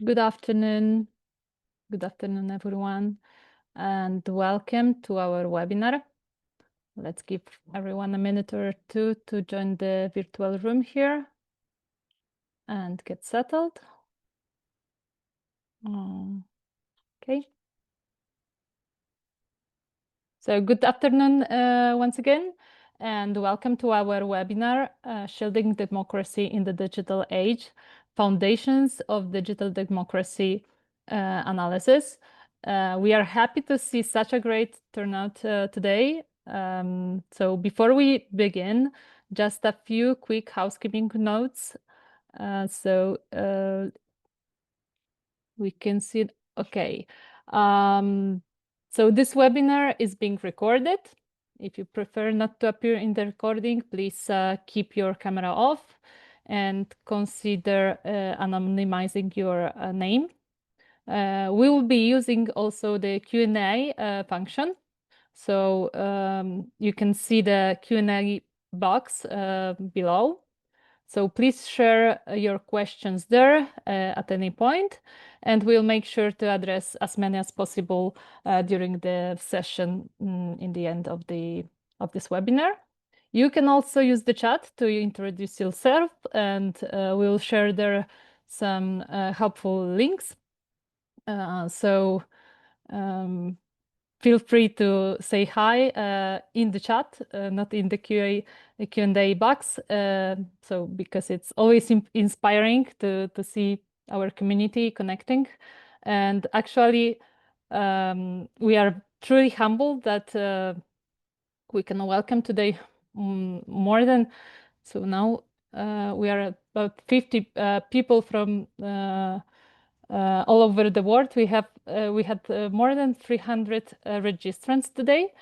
Good afternoon. Good afternoon, everyone, and welcome to our webinar. Let's give everyone a minute or two to join the virtual room here and get settled. Okay. So good afternoon once again, and welcome to our webinar, Shielding Democracy in the Digital Age, Foundations of Digital Democracy Analysis. We are happy to see such a great turnout today. So before we begin, just a few quick housekeeping notes. We can see, okay. So this webinar is being recorded. If you prefer not to appear in the recording, please keep your camera off and consider anonymizing your name. We will be using also the Q&A function. So you can see the Q&A box below. So please share your questions there at any point, and we'll make sure to address as many as possible during the session in the end of this webinar. You can also use the chat to introduce yourself, and we'll share there some helpful links. Feel free to say hi in the chat, not in the Q&A box. So because it's always inspiring to see our community connecting. And actually, we are truly humbled that we can welcome today more than, so now we are about 50 people from all over the world. We had more than 300 registrants today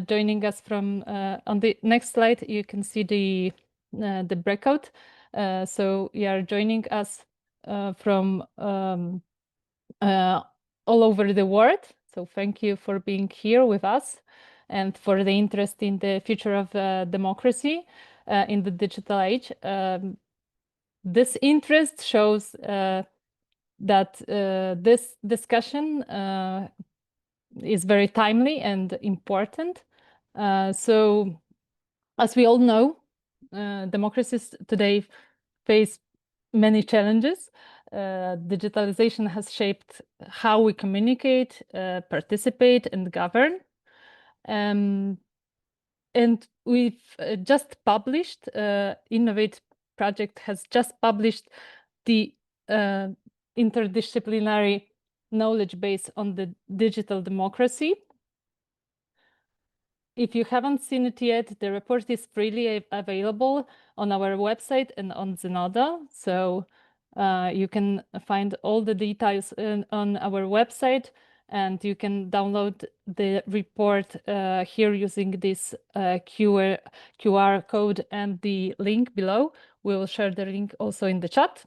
joining us from. On the next slide, you can see the breakout. So you are joining us from all over the world. So thank you for being here with us and for the interest in the future of democracy in the digital age. This interest shows that this discussion is very timely and important. So, as we all know, democracies today face many challenges. Digitalization has shaped how we communicate, participate, and govern. And we've just published, Innovate project has just published the interdisciplinary knowledge base on the digital democracy. If you haven't seen it yet, the report is freely available on our website and on Zenodo. So you can find all the details on our website, and you can download the report here using this QR code and the link below. We will share the link also in the chat.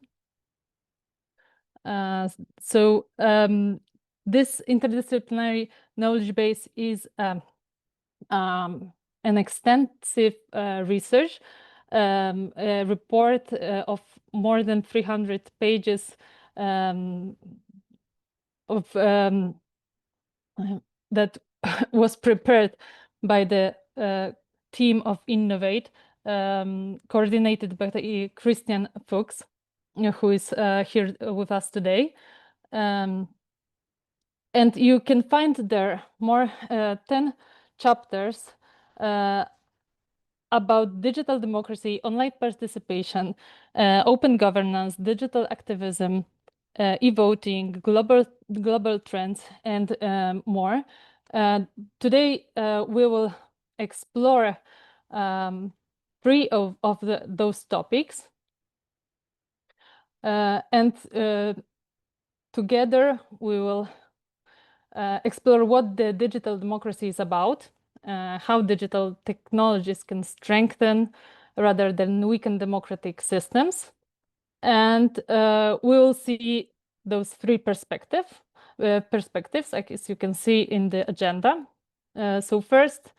This interdisciplinary knowledge base is an extensive research, a report of more than 300 pages that was prepared by the team of Innovate, coordinated by Christian Fuchs, who is here with us today. And you can find there more 10 chapters about digital democracy, online participation, open governance, digital activism, e-voting, global trends, and more. Today, we will explore 3 of those topics. And together, we will explore what the digital democracy is about, how digital technologies can strengthen rather than weaken democratic systems. And we will see those 3 perspectives, as you can see in the agenda. So first,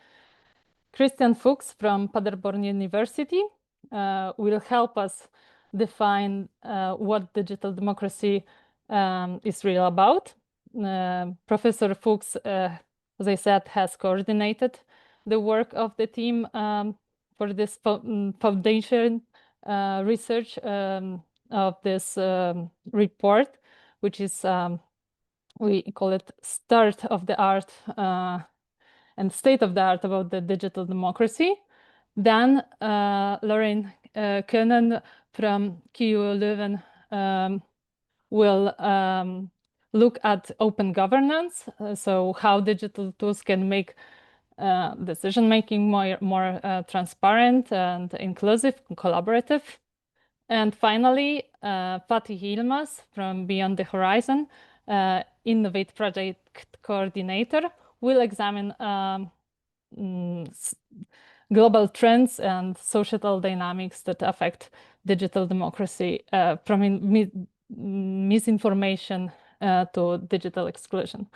Christian Fuchs from Paderborn University will help us define what digital democracy is really about. Professor Fuchs, as I said, has coordinated the work of the team for this foundation research of this report, which is, we call it Start of the Art and State of the Art about the digital democracy. Then Lorraine Koenen from KU Leuven will look at open governance, so how digital tools can make decision-making more transparent and inclusive and collaborative. And finally, Fatih Yilmaz from Beyond the Horizon, Innovate Project Coordinator, will examine global trends and societal dynamics that affect digital democracy from misinformation to digital exclusion.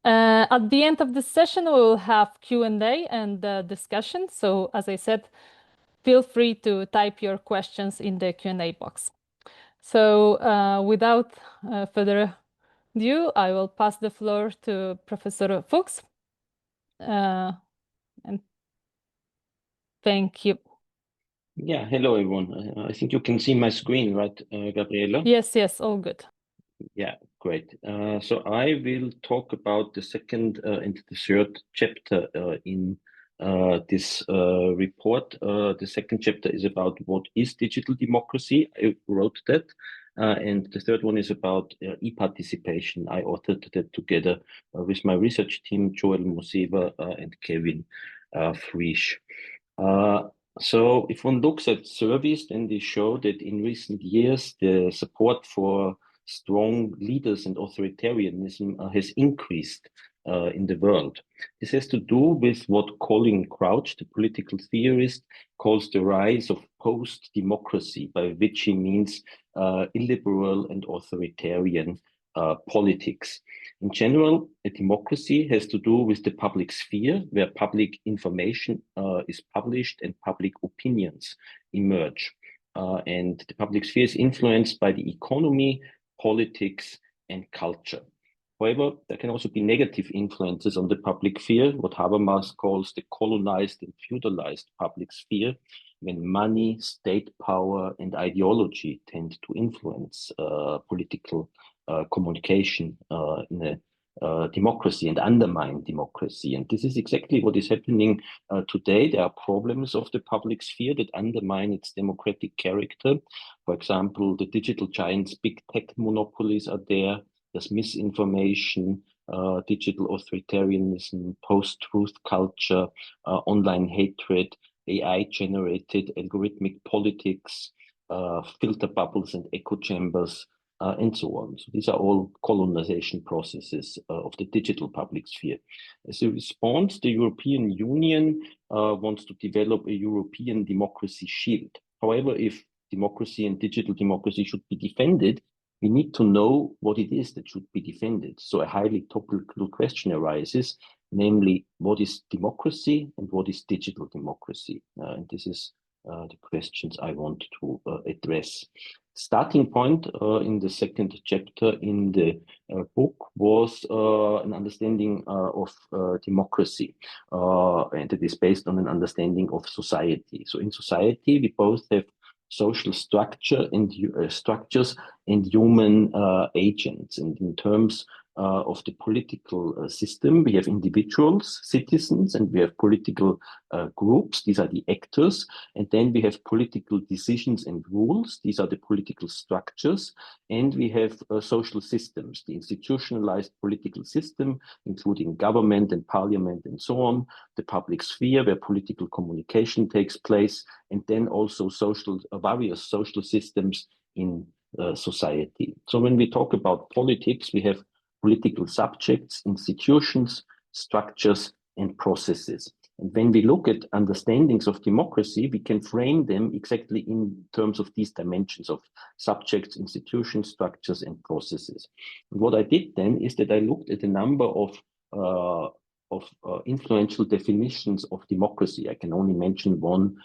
At the end of the session, we will have Q&A and discussion. So as I said, feel free to type your questions in the Q&A box. So without further ado, I will pass the floor to Professor Fuchs. And thank you. Yeah, hello everyone. I think you can see my screen, right, Gabriela? Yes, all good. Yeah, great. So I will talk about the second and the third chapter in this report. The second chapter is about what is digital democracy. I wrote that. And the third one is about e-participation. I authored that together with my research team, Joel Moseva and Kevin Frisch. So if one looks at surveys, then they show that in recent years, the support for strong leaders and authoritarianism has increased in the world. This has to do with what Colin Crouch, the political theorist, calls the rise of post-democracy, by which he means illiberal and authoritarian politics. In general, a democracy has to do with the public sphere, where public information is published and public opinions emerge. And the public sphere is influenced by the economy, politics, and culture. However, there can also be negative influences on the public sphere, what Habermas calls the colonized and feudalized public sphere, when money, state power, and ideology tend to influence political communication in a democracy and undermine democracy. And this is exactly what is happening today. There are problems of the public sphere that undermine its democratic character. For example, the digital giants, big tech monopolies are there. There's misinformation, digital authoritarianism, post-truth culture, online hatred, AI-generated algorithmic politics, filter bubbles and echo chambers, and so on. So these are all colonization processes of the digital public sphere. As a response, the European Union wants to develop a European democracy shield. However, if democracy and digital democracy should be defended, we need to know what it is that should be defended. So a highly topical question arises, namely, what is democracy and what is digital democracy? And this is the questions I want to address. Starting point in the second chapter in the book was an understanding of democracy, and it is based on an understanding of society. So in society, we both have social structure and structures and human agents. And in terms of the political system, we have individuals, citizens, and we have political groups. These are the actors. And then we have political decisions and rules. These are the political structures. And we have social systems, the institutionalized political system, including government and parliament and so on, the public sphere where political communication takes place, and then also various social systems in society. So when we talk about politics, we have political subjects, institutions, structures, and processes. And when we look at understandings of democracy, we can frame them exactly in terms of these dimensions of subjects, institutions, structures, and processes. And what I did then is that I looked at a number of influential definitions of democracy. I can only mention one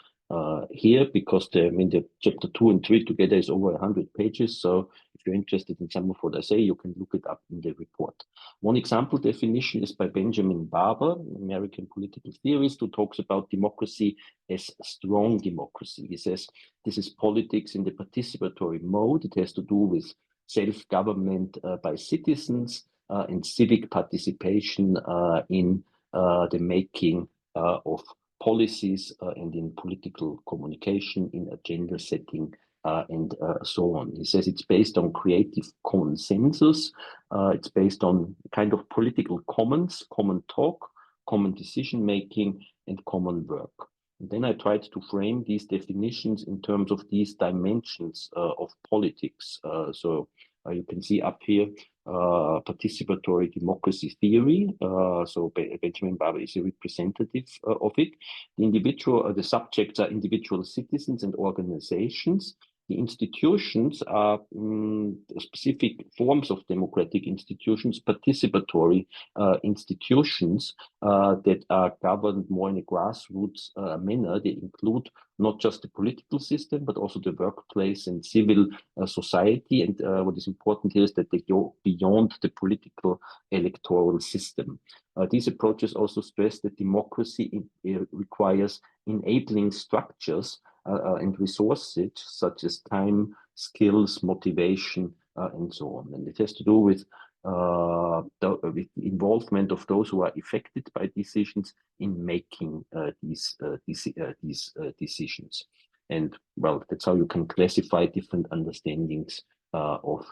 here because the chapter 2 and 3 together is over 100 pages. So if if you're interested in some of what I say, you can look it up in the report. One example definition is by Benjamin Barber, an American political theorist, who talks about democracy as strong democracy. He says this is politics in the participatory mode. It has to do with self-government by citizens and civic participation in the making of policies and in political communication, in agenda setting, and so on. He says it's based on creative consensus. It's based on kind of political commons, common talk, common decision making, and common work. And then I tried to frame these definitions in terms of these dimensions of politics. So you can see up here participatory democracy theory. So Benjamin Barber is a representative of it. The subjects are individual citizens and organizations. The institutions are specific forms of democratic institutions, participatory institutions that are governed more in a grassroots manner. They include not just the political system, but also the workplace and civil society. And what is important here is that they go beyond the political electoral system. These approaches also stress that democracy requires enabling structures and resources such as time, skills, motivation, and so on. And it has to do with the involvement of those who are affected by decisions in making these decisions. And well, that's how you can classify different understandings of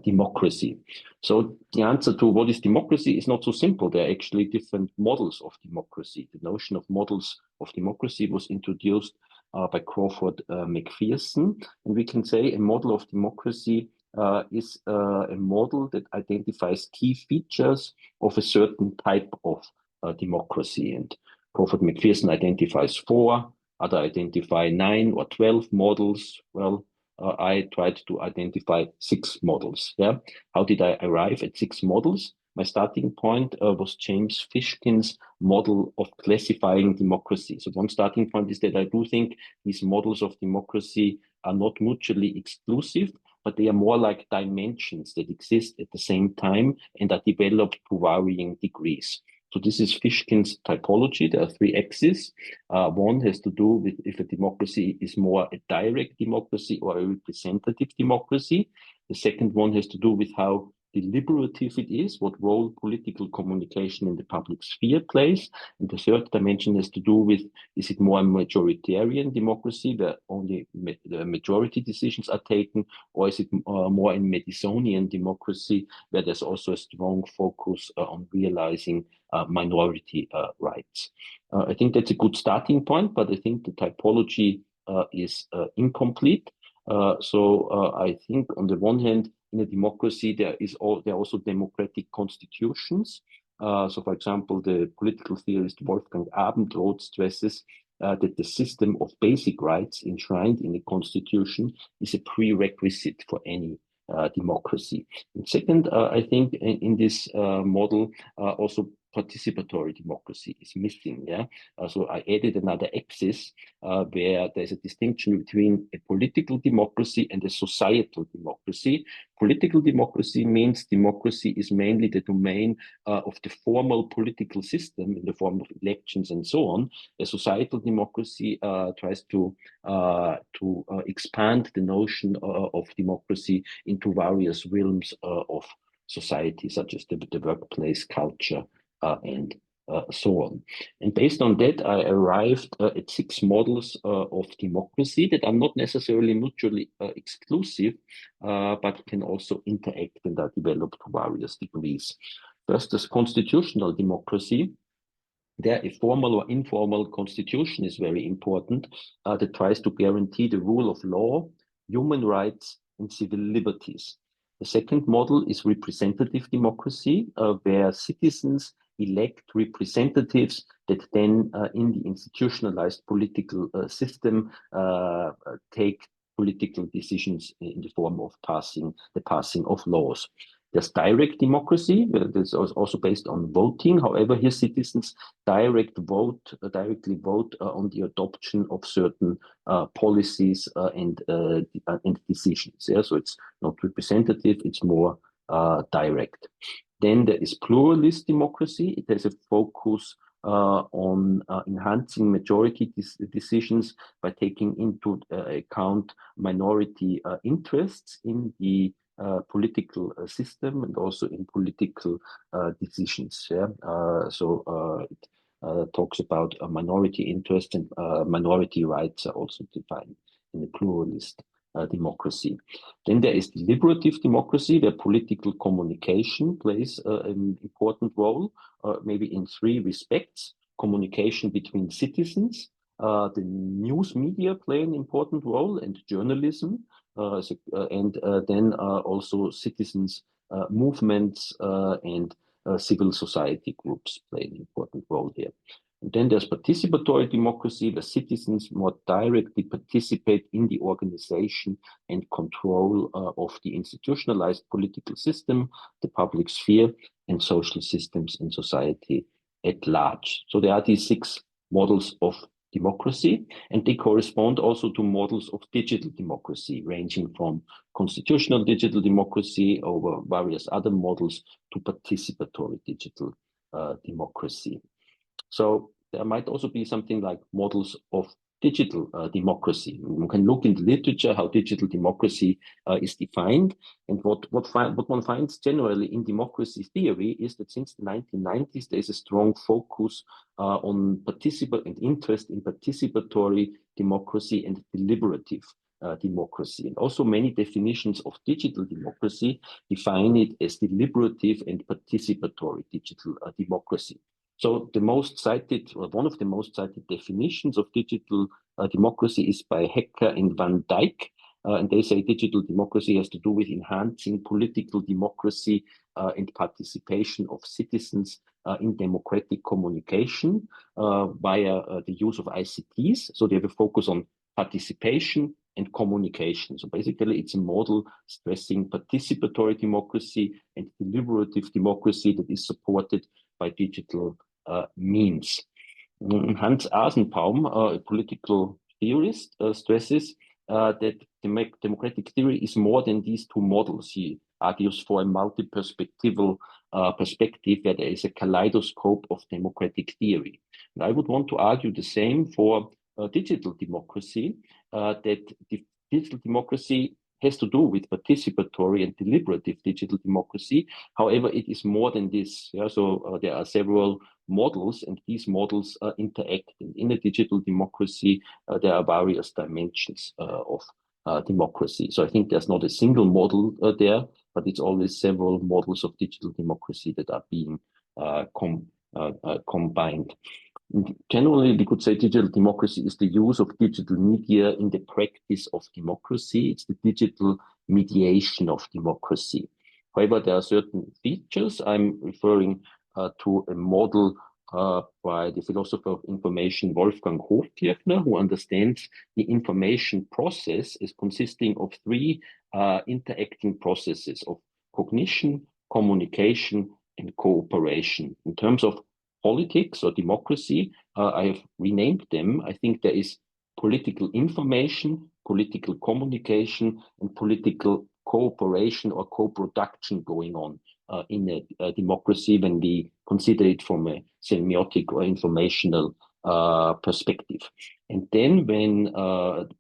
democracy. So the answer to what is democracy is not so simple. There are actually different models of democracy. The notion of models of democracy was introduced by Crawford McPherson. And we can say a model of democracy is a model that identifies key features of a certain type of democracy. And Crawford McPherson identifies 4, others identify 9 or 12 models. Well, I tried to identify 6 models. Yeah. How did I arrive at 6 models? My starting point was James Fishkin's model of classifying democracy. So one starting point is that I do think these models of democracy are not mutually exclusive, but they are more like dimensions that exist at the same time and are developed to varying degrees. So this is Fishkin's typology. There are 3 axes. One has to do with if a democracy is more a direct democracy or a representative democracy. The second one has to do with how deliberative it is, what role political communication in the public sphere plays. And the third dimension has to do with, is it more a majoritarian democracy where only the majority decisions are taken, or is it more in Madisonian democracy where there's also a strong focus on realizing minority rights. I think that's a good starting point, but I think the typology is incomplete. So I think on the one hand, in a democracy, there are also democratic constitutions. So, for example, the political theorist Wolfgang Abendroth stresses that the system of basic rights enshrined in a constitution is a prerequisite for any democracy. And second, I think in this model, also participatory democracy is missing. Yeah. So I added another axis where there's a distinction between a political democracy and a societal democracy. Political democracy means democracy is mainly the domain of the formal political system in the form of elections and so on. A societal democracy tries to expand the notion of democracy into various realms of society, such as the workplace, culture, and so on. And based on that, I arrived at 6 models of democracy that are not necessarily mutually exclusive, but can also interact and are developed to various degrees. First, as constitutional democracy. There, a formal or informal constitution is very important that tries to guarantee the rule of law, human rights, and civil liberties. The second model is representative democracy, where citizens elect representatives that then in the institutionalized political system take political decisions in the form of the passing of laws. There's direct democracy, that's also based on voting. However, here citizens directly vote on the adoption of certain policies and decisions. Yeah? So it's not representative, it's more direct. Then there is pluralist democracy. It has a focus on enhancing majority decisions by taking into account minority interests in the political system and also in political decisions. Yeah? It talks about minority interest, and minority rights are also defined in the pluralist democracy. Then there is deliberative democracy, where political communication plays an important role, maybe in three respects: communication between citizens, the news media play an important role, and journalism, then also citizens' movements and civil society groups play an important role here. And then there's participatory democracy, where citizens more directly participate in the organization and control of the institutionalized political system, the public sphere, and social systems in society at large. So there are these 6 models of democracy, and they correspond also to models of digital democracy, ranging from constitutional digital democracy over various other models to participatory digital democracy. So there might also be something like models of digital democracy. You can look in the literature how digital democracy is defined, and what one finds generally in democracy theory is that since the 1990s there is a strong focus on and interest in participatory democracy and deliberative democracy. And also many definitions of digital democracy define it as deliberative and participatory digital democracy. So the most cited, or one of the most cited definitions of digital democracy is by Hecker and Van Dijk. And they say digital democracy has to do with enhancing political democracy and participation of citizens in democratic communication via the use of ICTs. So they have a focus on participation and communication. So basically it's a model stressing participatory democracy and deliberative democracy that is supported by digital means. Hans Asenbaum, a political theorist, stresses that democratic theory is more than these 2 models. He argues for a multi-perspectival perspective where there is a kaleidoscope of democratic theory. And I would want to argue the same for digital democracy, that digital democracy has to do with participatory and deliberative digital democracy. However, it is more than this. Yeah? So there are several models, and these models interact. And in a digital democracy, there are various dimensions of democracy. So I think there's not a single model there, but it's always several models of digital democracy that are being combined. Generally, we could say digital democracy is the use of digital media in the practice of democracy. It's the digital mediation of democracy. However, there are certain features. I'm referring to a model by the philosopher of information Wolfgang Hofkirchner, who understands the information process as consisting of 3 interacting processes of cognition, communication, and cooperation. In terms of politics or democracy, I have renamed them. I think there is political information, political communication, and political cooperation or co-production going on in a democracy when we consider it from a semiotic or informational perspective. And then when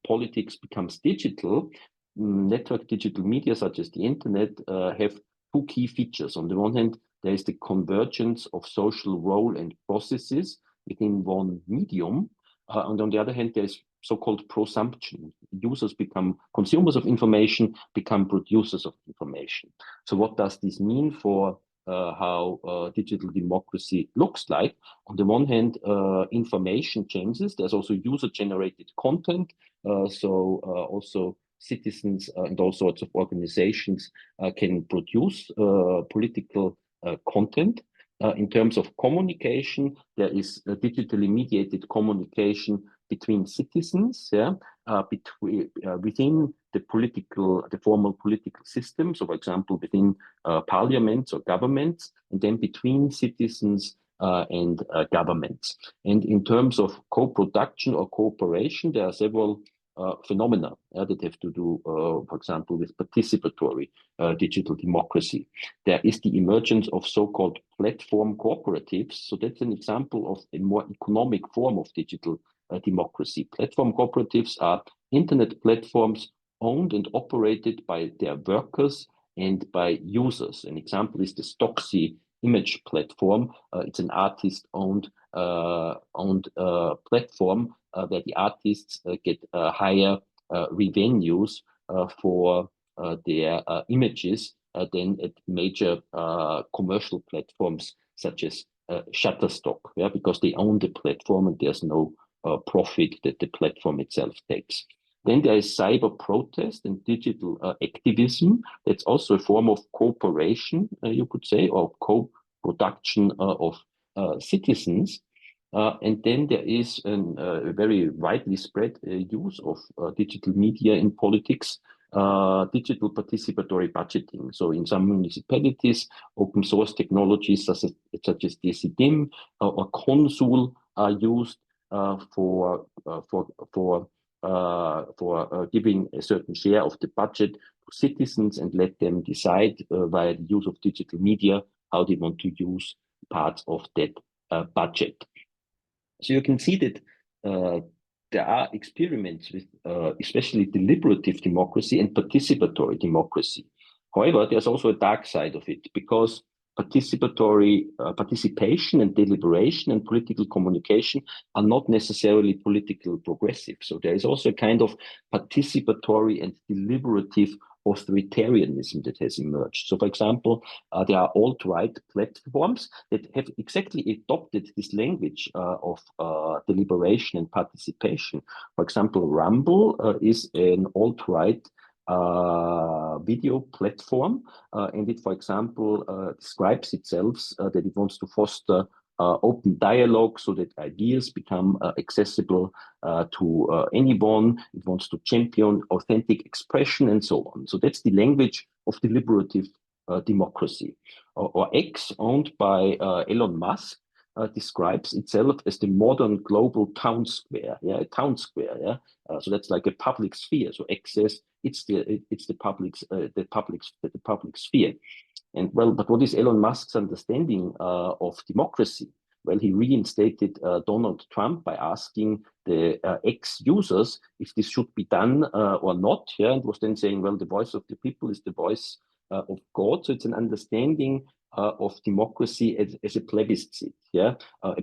politics becomes digital, network digital media such as the internet have 2 key features. On the one hand, there is the convergence of social role and processes within one medium. And on the other hand, there is so-called prosumption. Users become consumers of information, become producers of information. So what does this mean for how digital democracy looks like? On the one hand, information changes. There's also user-generated content. Also citizens and all sorts of organizations can produce political content. In terms of communication, there is digitally mediated communication between citizens, within the formal political system. So, for example, within parliaments or governments, and then between citizens and governments. And in terms of co-production or cooperation, there are several phenomena that have to do, for example, with participatory digital democracy. There is the emergence of so-called platform cooperatives. So that's an example of a more economic form of digital democracy. Platform cooperatives are internet platforms owned and operated by their workers and by users. An example is the Stocksy image platform. It's an artist-owned platform where the artists get higher revenues for their images than at major commercial platforms such as Shutterstock, because they own the platform and there's no profit that the platform itself takes. Then there is cyber protest and digital activism. That's also a form of cooperation, you could say, or co-production of citizens. And then there is a very widely spread use of digital media in politics, digital participatory budgeting. So in some municipalities, open source technologies such as DCDIM or Consul are used for giving a certain share of the budget to citizens and let them decide via the use of digital media how they want to use parts of that budget. So you can see that there are experiments with especially deliberative democracy and participatory democracy. However, there's also a dark side of it, because participation and deliberation and political communication are not necessarily political progressive. So there is also a kind of participatory and deliberative authoritarianism that has emerged. So, for example, there are alt-right platforms that have exactly adopted this language of deliberation and participation. For example, Rumble is an alt-right video platform, and it, for example, describes itself that it wants to foster open dialogue so that ideas become accessible to anyone. It wants to champion authentic expression and so on. So that's the language of deliberative democracy. Or X, owned by Elon Musk, describes itself as the modern global town square, a town square, so that's like a public sphere. So X says it's the public sphere. And well, but what is Elon Musk's understanding of democracy? Well, he reinstated Donald Trump by asking the X users if this should be done or not, and was then saying, well, the voice of the people is the voice of God. So it's an understanding of democracy as a plebiscite, a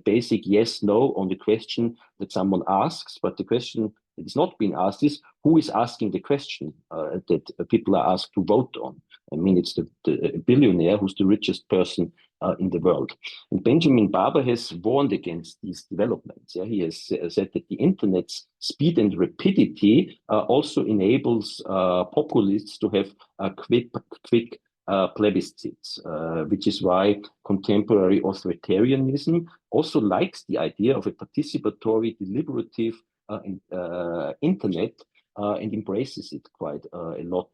basic yes, no on the question that someone asks, but the question that is not being asked is who is asking the question that people are asked to vote on. I mean, it's the billionaire who's the richest person in the world. And Benjamin Barber has warned against these developments. He has said that the internet's speed and rapidity also enables populists to have quick plebiscites, which is why contemporary authoritarianism also likes the idea of a participatory, deliberative internet and embraces it quite a lot.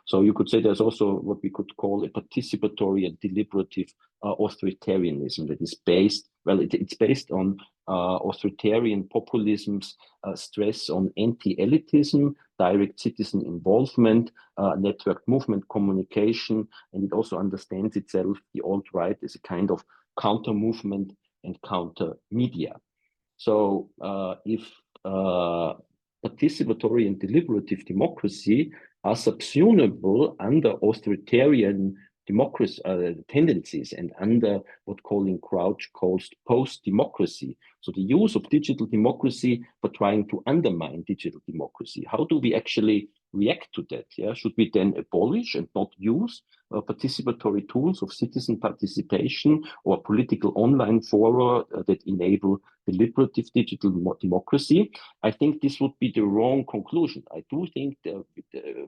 So you could say there's also what we could call a participatory and deliberative authoritarianism that is based, well, it's based on authoritarian populism's stress on anti-elitism, direct citizen involvement, network movement communication, and it also understands itself, the alt-right, as a kind of counter-movement and counter-media. So if participatory and deliberative democracy are subsumed under authoritarian democracy tendencies and under what Colin Crouch calls post-democracy. So the use of digital democracy for trying to undermine digital democracy. How do we actually react to that? Should we then abolish and not use participatory tools of citizen participation or political online fora that enable deliberative digital democracy? I think this would be the wrong conclusion. I do think that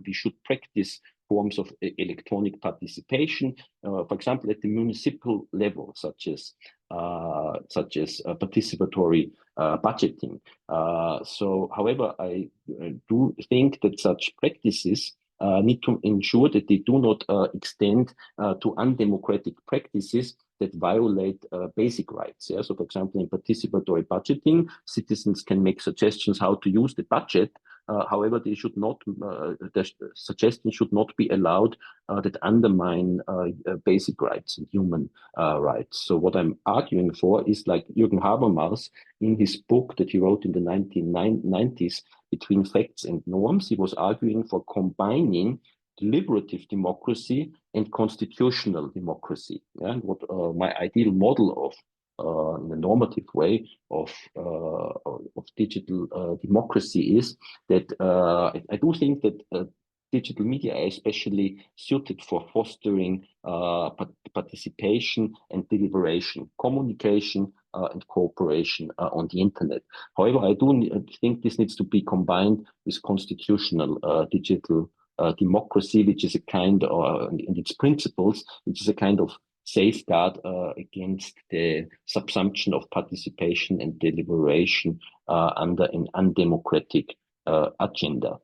we should practice forms of electronic participation, for example, at the municipal level, such as participatory budgeting. So, however, I do think that such practices need to ensure that they do not extend to undemocratic practices that violate basic rights. Yeah? So, for example, in participatory budgeting, citizens can make suggestions how to use the budget. However, they should not. The suggestions should not be allowed that undermine basic rights and human rights. So, what I'm arguing for is, like Jürgen Habermas in his book that he wrote in the 1990s, Between Facts and Norms, he was arguing for combining deliberative democracy and constitutional democracy. Yeah? And what my ideal model of in a normative way of digital democracy is that I do think that digital media are especially suited for fostering participation and deliberation, communication and cooperation on the internet. However, I do think this needs to be combined with constitutional digital democracy, which is a kind of, in its principles, which is a kind of safeguard against the subsumption of participation and deliberation under an undemocratic agenda.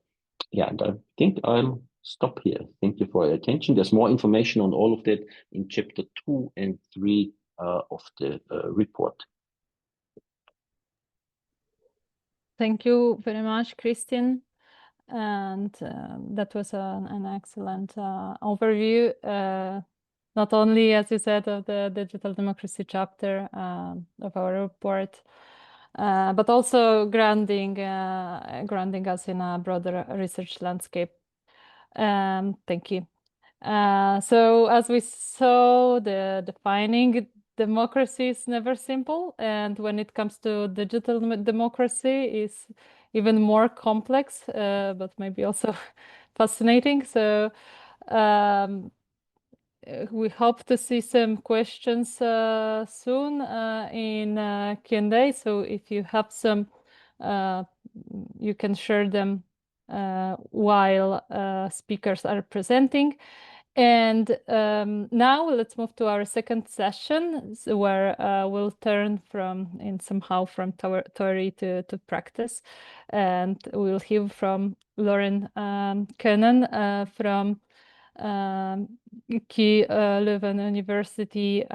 Yeah, and I think I'll stop here. Thank you for your attention. There's more information on all of that in chapter 2 and 3 of the report. Thank you very much, Christian. And that was an excellent overview, not only, as you said, of the digital democracy chapter of our report, but also grounding us in a broader research landscape. Thank you. So as we saw, the defining democracy is never simple, and when it comes to digital democracy is even more complex, but maybe also fascinating. So we hope to see some questions soon in Q&A. So if you have some, you can share them while speakers are presenting. And now let's move to our second session, where we'll turn from theory to practice. And we'll hear from Lauren Koenen from Leuven University,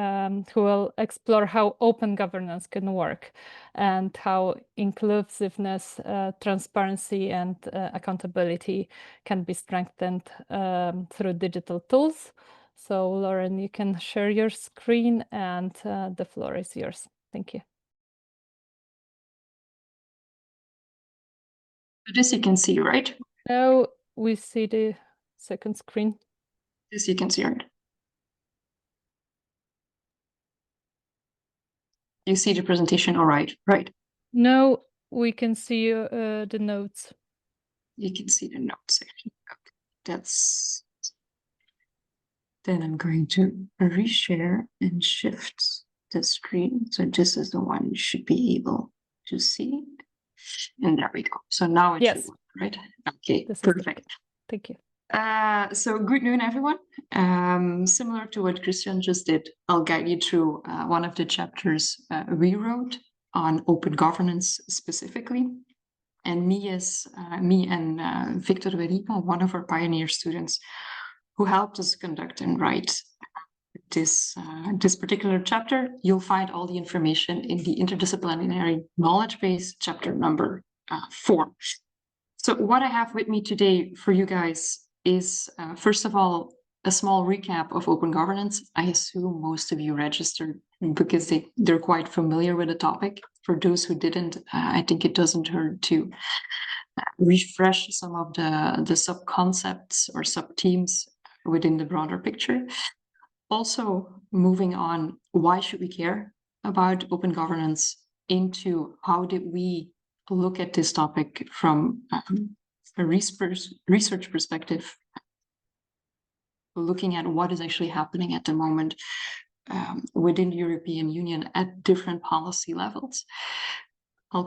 who will explore how open governance can work and how inclusiveness, transparency, and accountability can be strengthened through digital tools. So, Lauren, you can share your screen, and the floor is yours. Thank you. This you can see, right? Now we see the second screen. This you can see, right? You see the presentation, all right, right? No, we can see the notes. You can see the notes section. Okay. That's. Then I'm going to reshare and shift the screen. So this is the one you should be able to see. And there we go. So now it should work, right? Okay, perfect. Thank you. So good noon, everyone. Similar to what Christian just did, I'll guide you through one of the chapters we wrote on open governance specifically. And me and Victor Veripa, one of our pioneer students, who helped us conduct and write this particular chapter. You'll find all the information in the interdisciplinary knowledge base, chapter number 4. So what I have with me today for you guys is, first of all, a small recap of open governance. I assume most of you registered because they're quite familiar with the topic. For those who didn't, I think it doesn't hurt to refresh some of the sub-concepts or sub-themes within the broader picture. Also, moving on, why should we care about open governance, into how did we look at this topic from a research perspective, looking at what is actually happening at the moment within the European Union at different policy levels. I'll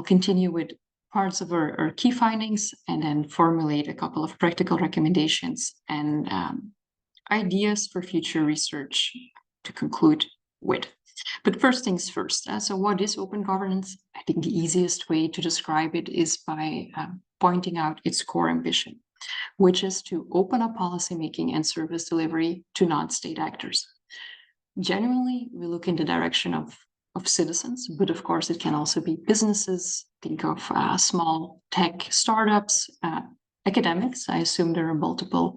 continue with parts of our key findings and then formulate a couple of practical recommendations and ideas for future research to conclude with. But first things first. So what is open governance? I think the easiest way to describe it is by pointing out its core ambition, which is to open up policymaking and service delivery to non-state actors. Generally, we look in the direction of citizens, but of course it can also be businesses. Think of small tech startups, academics. I assume there are multiple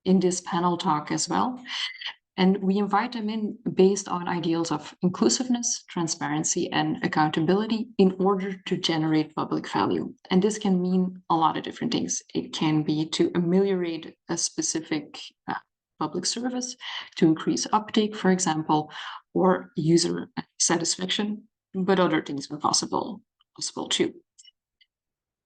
in this panel talk as well. And we invite them in based on ideals of inclusiveness, transparency, and accountability in order to generate public value. And this can mean a lot of different things. It can be to ameliorate a specific public service, to increase uptake, for example, or user satisfaction, but other things are possible too.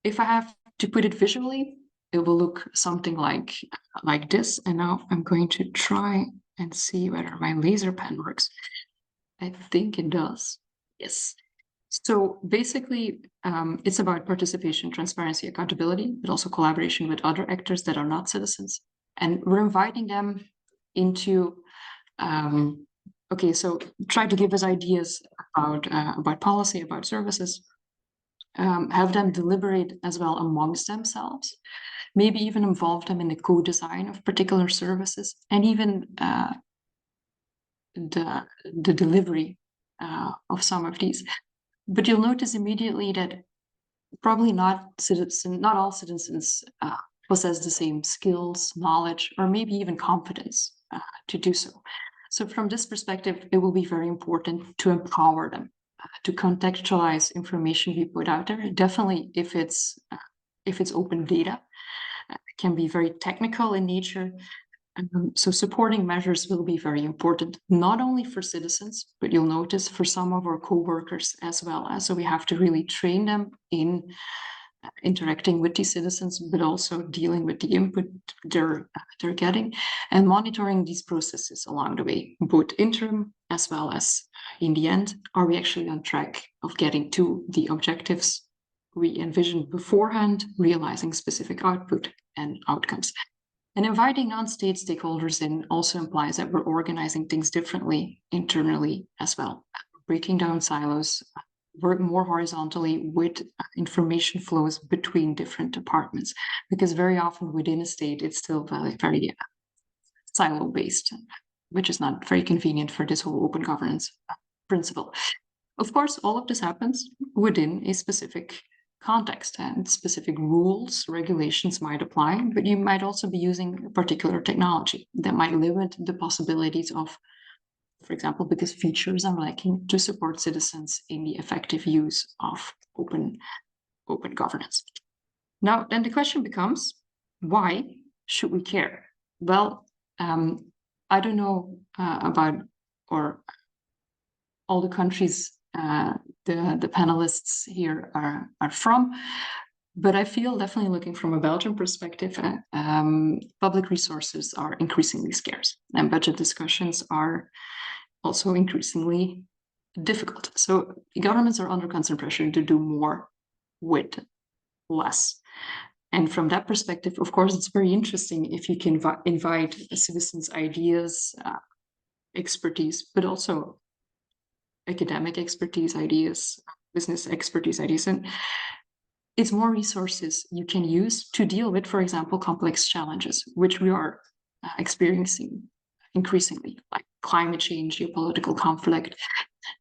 If I have to put it visually, it will look something like this. And now I'm going to try and see whether my laser pen works. I think it does. Yes. So basically, it's about participation, transparency, accountability, but also collaboration with other actors that are not citizens. And we're inviting them into, okay, so try to give us ideas about policy, about services, have them deliberate as well amongst themselves, maybe even involve them in the co-design of particular services, and even the delivery of some of these. But you'll notice immediately that probably not all citizens possess the same skills, knowledge, or maybe even competence to do so. So from this perspective, it will be very important to empower them, to contextualize information we put out there. Definitely, if it's open data, it can be very technical in nature. So supporting measures will be very important, not only for citizens, but you'll notice for some of our co-workers as well. So we have to really train them in interacting with these citizens, but also dealing with the input they're getting and monitoring these processes along the way, both interim as well as in the end. Are we actually on track of getting to the objectives we envisioned beforehand, realizing specific output and outcomes? And inviting non-state stakeholders in also implies that we're organizing things differently internally as well, breaking down silos, work more horizontally with information flows between different departments, because very often within a state, it's still very silo-based, which is not very convenient for this whole open governance principle. Of course, all of this happens within a specific context, and specific rules, regulations might apply, but you might also be using a particular technology that might limit the possibilities of, for example, because features are lacking to support citizens in the effective use of open governance. Now, then the question becomes, why should we care? Well, I don't know about or all the countries the panelists here are from, but I feel definitely looking from a Belgian perspective, public resources are increasingly scarce, and budget discussions are also increasingly difficult. So governments are under constant pressure to do more with less. And from that perspective, of course, it's very interesting if you can invite citizens' ideas, expertise, but also academic expertise, ideas, business expertise, ideas, and it's more resources you can use to deal with, for example, complex challenges, which we are experiencing increasingly, like climate change, geopolitical conflict.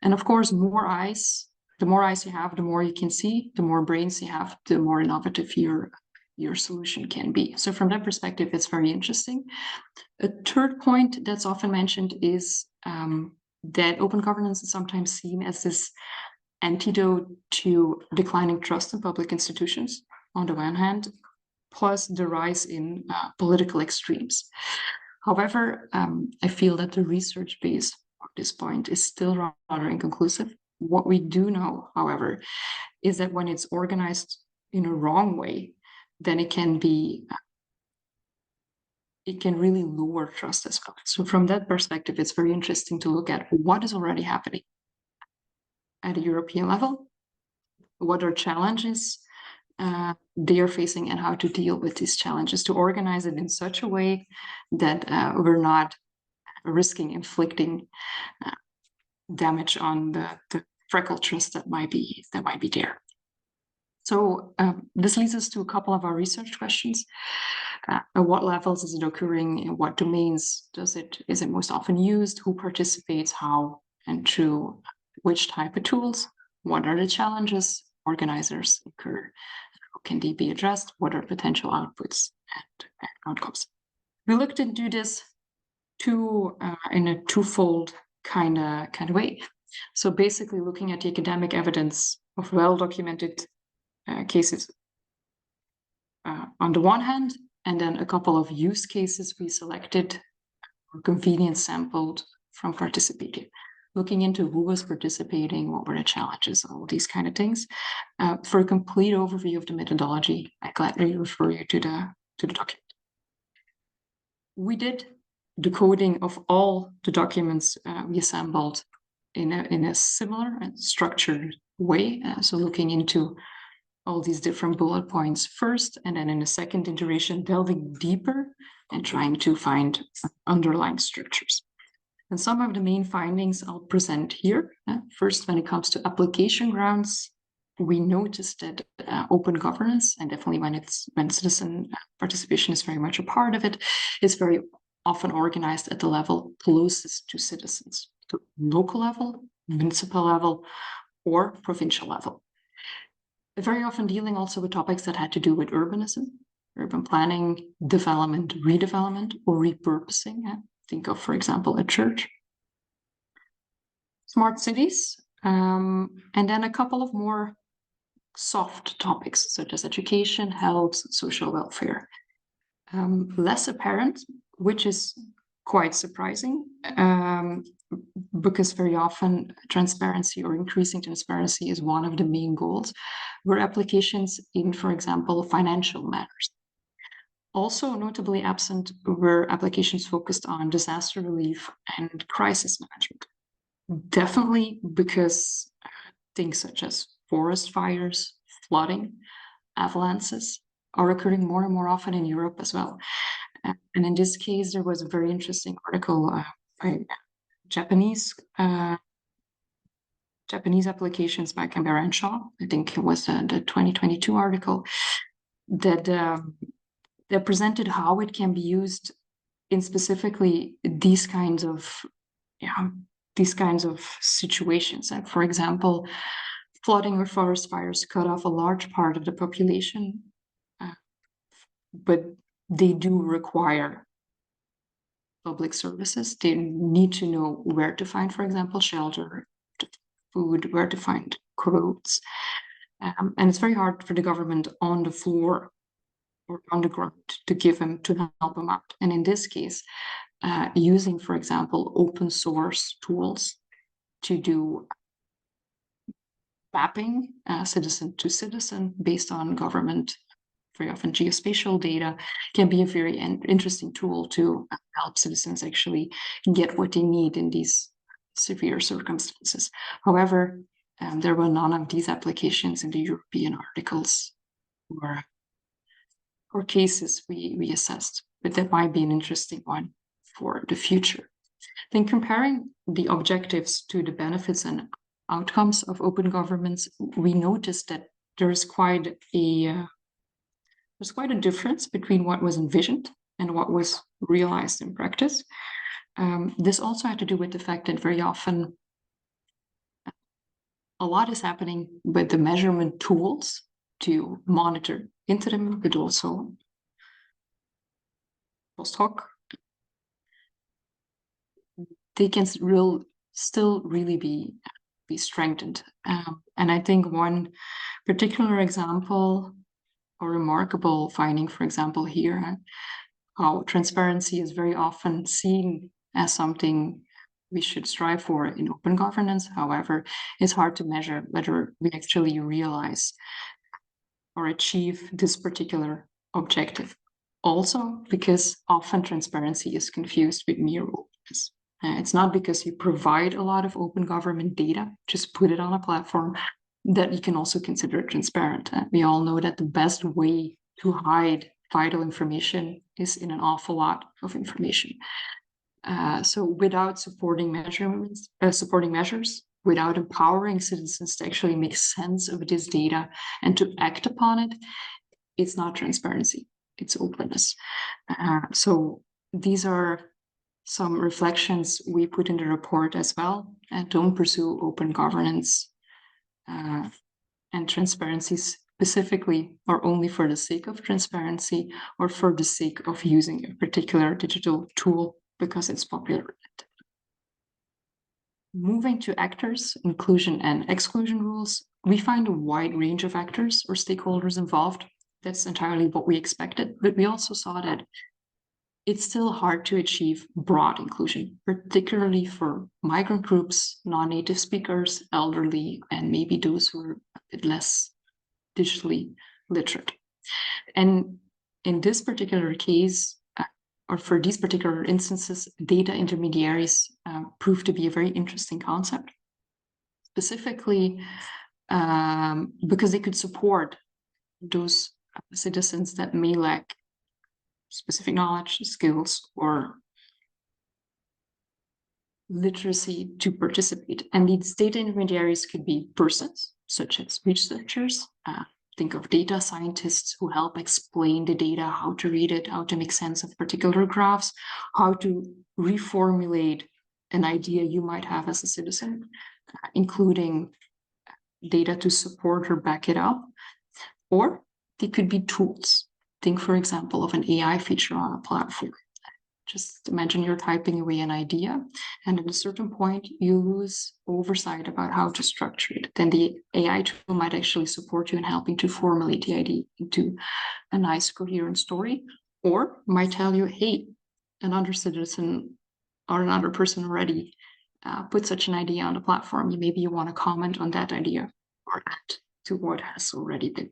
And of course, the more eyes you have, the more you can see, the more brains you have, the more innovative your solution can be. So from that perspective, it's very interesting. A third point that's often mentioned is that open governance is sometimes seen as this antidote to declining trust in public institutions, on the one hand, plus the rise in political extremes. However, I feel that the research base at this point is still rather inconclusive. What we do know, however, is that when it's organized in a wrong way, then it can really lower trust as well. So from that perspective, it's very interesting to look at what is already happening at a European level, what are challenges they are facing and how to deal with these challenges, to organize it in such a way that we're not risking inflicting damage on the fragile trust that might be there. So this leads us to a couple of our research questions. At what levels is it occurring? In what domains is it most often used? Who participates? How? And through which type of tools? What are the challenges organizers incur? How can they be addressed? What are potential outputs and outcomes? We looked into this in a twofold kind of way. So basically looking at the academic evidence of well-documented cases on the one hand, and then a couple of use cases we selected or convenience sampled from participating, looking into who was participating, what were the challenges, all these kind of things. For a complete overview of the methodology, I gladly refer you to the document. We did the coding of all the documents we assembled in a similar and structured way. So looking into all these different bullet points first, and then in a second iteration, delving deeper and trying to find underlying structures. And some of the main findings I'll present here. First, when it comes to application grounds, we noticed that open governance, and definitely when citizen participation is very much a part of it, is very often organized at the level closest to citizens, to local level, municipal level, or provincial level. Very often dealing also with topics that had to do with urbanism, urban planning, development, redevelopment, or repurposing. Think of, for example, a church. Smart cities, and then a couple of more soft topics, such as education, health, social welfare. Less apparent, which is quite surprising, because very often transparency or increasing transparency is one of the main goals, were applications in, for example, financial matters. Also notably absent were applications focused on disaster relief and crisis management. Definitely because things such as forest fires, flooding, avalanches are occurring more and more often in Europe as well. And in this case, there was a very interesting article by Japanese applications by Canberra and Shaw. I think it was the 2022 article that presented how it can be used in specifically these kinds of situations. And for example, flooding or forest fires cut off a large part of the population, but they do require public services. They need to know where to find, for example, shelter, food, where to find clothes. And it's very hard for the government on the floor or on the ground to help them out. And in this case, using, for example, open source tools to do mapping citizen to citizen based on government, very often geospatial data, can be a very interesting tool to help citizens actually get what they need in these severe circumstances. However, there were none of these applications in the European articles or cases we assessed, but that might be an interesting one for the future. Then comparing the objectives to the benefits and outcomes of open governments, we noticed that there's quite a difference between what was envisioned and what was realized in practice. This also had to do with the fact that very often a lot is happening with the measurement tools to monitor interim, but also post hoc. They can still really be strengthened. And I think one particular example or remarkable finding, for example, here, how transparency is very often seen as something we should strive for in open governance. However, it's hard to measure whether we actually realize or achieve this particular objective. Also, because often transparency is confused with mere openness. It's not because you provide a lot of open government data, just put it on a platform, that you can also consider transparent. We all know that the best way to hide vital information is in an awful lot of information. So without supporting measures, without empowering citizens to actually make sense of this data and to act upon it, it's not transparency, it's openness. So these are some reflections we put in the report as well. And don't pursue open governance and transparency specifically or only for the sake of transparency or for the sake of using a particular digital tool because it's popular. Moving to actors, inclusion and exclusion rules, we find a wide range of actors or stakeholders involved. That's entirely what we expected, but we also saw that it's still hard to achieve broad inclusion, particularly for migrant groups, non-native speakers, elderly, and maybe those who are a bit less digitally literate. And in this particular case, or for these particular instances, data intermediaries prove to be a very interesting concept, specifically because they could support those citizens that may lack specific knowledge, skills, or literacy to participate. And these data intermediaries could be persons, such as researchers. Think of data scientists who help explain the data, how to read it, how to make sense of particular graphs, how to reformulate an idea you might have as a citizen, including data to support or back it up. Or they could be tools. Think, for example, of an AI feature on a platform. Just imagine you're typing away an idea, and at a certain point, you lose oversight about how to structure it. Then the AI tool might actually support you in helping to formulate the idea into a nice, coherent story, or might tell you, hey, another citizen or another person already put such an idea on the platform. Maybe you want to comment on that idea or add to what has already been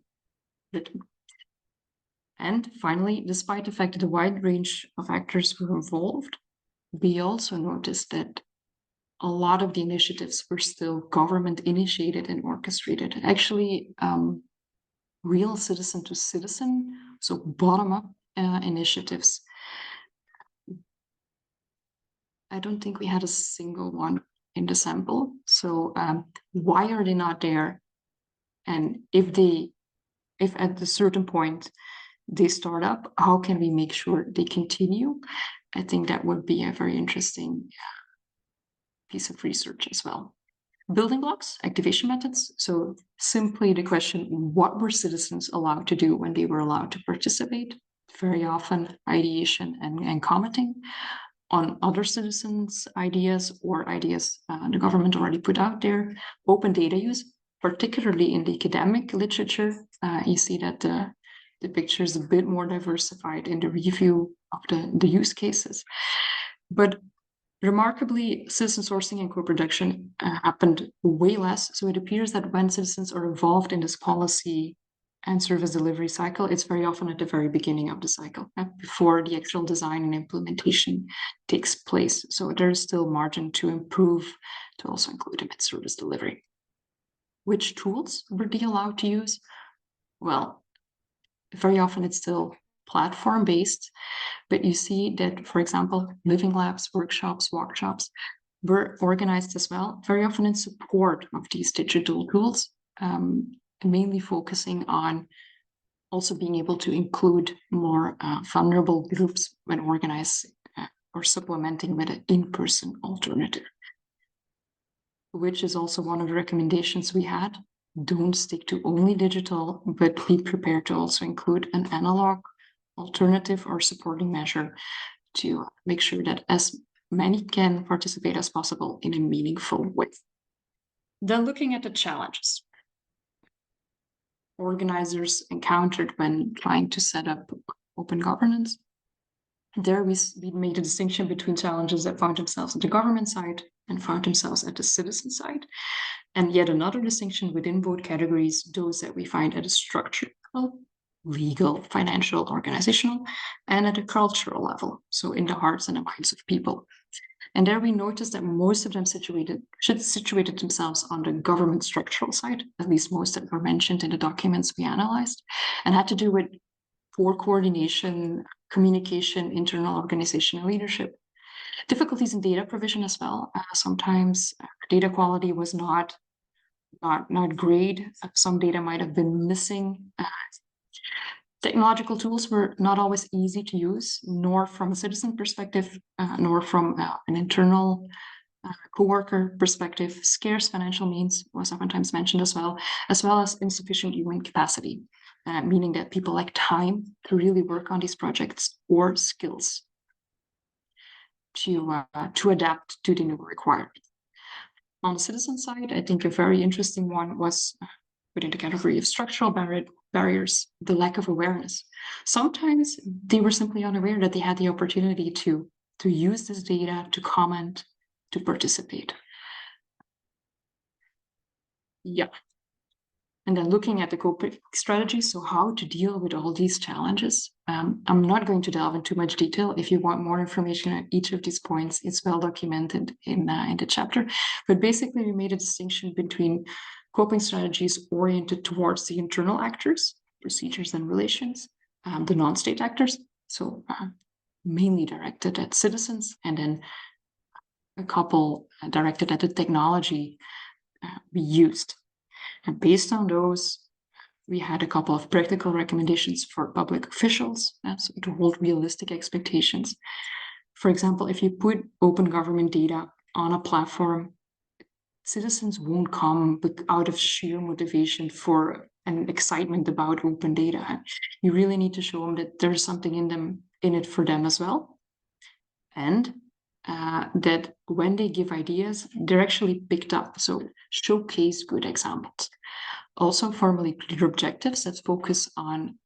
written. And finally, despite the fact that a wide range of actors were involved, we also noticed that a lot of the initiatives were still government initiated and orchestrated. Actually, real citizen to citizen, so bottom-up initiatives. I don't think we had a single one in the sample. So why are they not there? And if at a certain point they start up, how can we make sure they continue? I think that would be a very interesting piece of research as well. Building blocks, activation methods. So simply the question, what were citizens allowed to do when they were allowed to participate? Very often ideation and commenting on other citizens' ideas or ideas the government already put out there. Open data use, particularly in the academic literature. You see that the picture is a bit more diversified in the review of the use cases. But remarkably, citizen sourcing and co-production happened way less. So it appears that when citizens are involved in this policy and service delivery cycle, it's very often at the very beginning of the cycle, before the actual design and implementation takes place. So there's still margin to improve, to also include them in service delivery. Which tools were they allowed to use? Well, very often it's still platform-based, but you see that, for example, living labs, workshops, were organized as well, very often in support of these digital tools, mainly focusing on also being able to include more vulnerable groups when organized or supplementing with an in-person alternative, which is also one of the recommendations we had. Don't stick to only digital, but be prepared to also include an analog alternative or supporting measure to make sure that as many can participate as possible in a meaningful way. Then looking at the challenges organizers encountered when trying to set up open governance. There we made a distinction between challenges that found themselves at the government side and found themselves at the citizen side. And yet another distinction within both categories, those that we find at a structural, legal, financial, organizational, and at a cultural level, so in the hearts and the minds of people. And there we noticed that most of them situated themselves on the government structural side, at least most that were mentioned in the documents we analyzed, and had to do with poor coordination, communication, internal organization, and leadership. Difficulties in data provision as well. Sometimes data quality was not great. Some data might have been missing. Technological tools were not always easy to use, nor from a citizen perspective, nor from an internal co-worker perspective. Scarce financial means was oftentimes mentioned as well as insufficient human capacity, meaning that people lack time to really work on these projects or skills to adapt to the new requirements. On the citizen side, I think a very interesting one was within the category of structural barriers, the lack of awareness. Sometimes they were simply unaware that they had the opportunity to use this data, to comment, to participate. Yeah. And then looking at the coping strategy, so how to deal with all these challenges. I'm not going to delve into much detail. If you want more information on each of these points, it's well documented in the chapter. But basically, we made a distinction between coping strategies oriented towards the internal actors, procedures and relations, the non-state actors, so mainly directed at citizens, and then a couple directed at the technology we used. And based on those, we had a couple of practical recommendations for public officials, so to hold realistic expectations. For example, if you put open government data on a platform, citizens won't come out of sheer motivation for an excitement about open data. You really need to show them that there's something in it for them as well. And that when they give ideas, they're actually picked up. So showcase good examples. Also formally clear objectives that focus on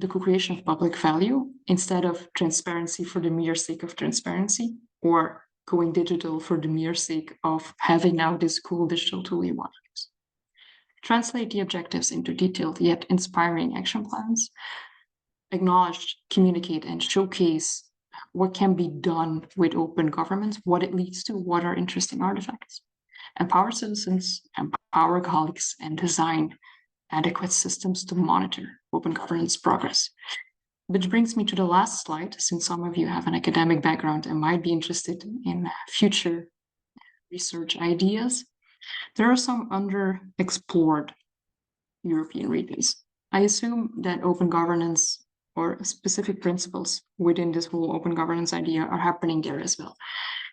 the co-creation of public value instead of transparency for the mere sake of transparency, or going digital for the mere sake of having now this cool digital tool you want to use. Translate the objectives into detailed yet inspiring action plans. Acknowledge, communicate, and showcase what can be done with open government, what it leads to, what are interesting artifacts. Empower citizens, empower colleagues, and design adequate systems to monitor open governance progress. Which brings me to the last slide, since some of you have an academic background and might be interested in future research ideas. There are some underexplored European regions. I assume that open governance or specific principles within this whole open governance idea are happening there as well.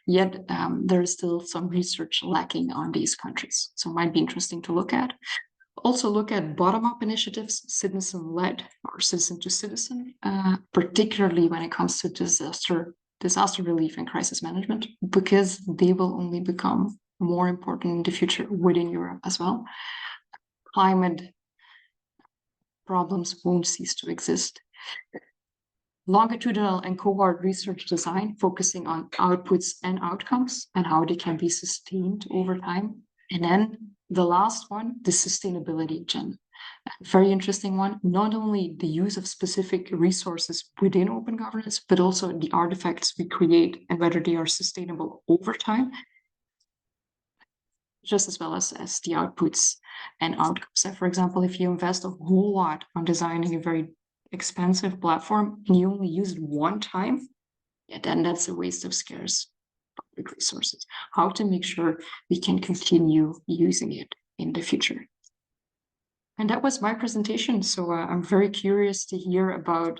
Yet there is still some research lacking on these countries. So it might be interesting to look at. Also look at bottom-up initiatives, citizen-led or citizen-to-citizen, particularly when it comes to disaster relief and crisis management, because they will only become more important in the future within Europe as well. Climate problems won't cease to exist. Longitudinal and cohort research design, focusing on outputs and outcomes and how they can be sustained over time. And then the last one, the sustainability agenda. Very interesting one, not only the use of specific resources within open governance, but also the artifacts we create and whether they are sustainable over time, just as well as the outputs and outcomes. So for example, if you invest a whole lot on designing a very expensive platform and you only use it one time, then that's a waste of scarce public resources. How to make sure we can continue using it in the future. And that was my presentation. So I'm very curious to hear about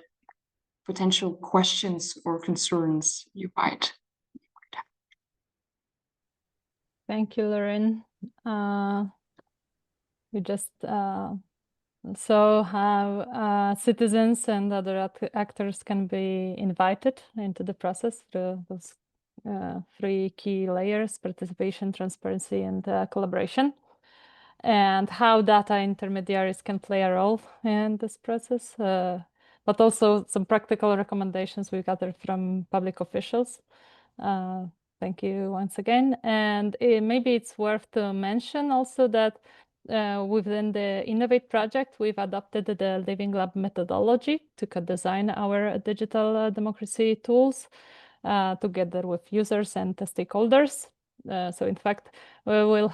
potential questions or concerns you might have. Thank you, Lauren. We just so how citizens and other actors can be invited into the process through those 3 key layers: participation, transparency, and collaboration, and how data intermediaries can play a role in this process, but also some practical recommendations we gathered from public officials. Thank you once again. And maybe it's worth to mention also that within the Innovate project, we've adopted the Living Lab methodology to co-design our digital democracy tools. together with users and the stakeholders. So in fact, we'll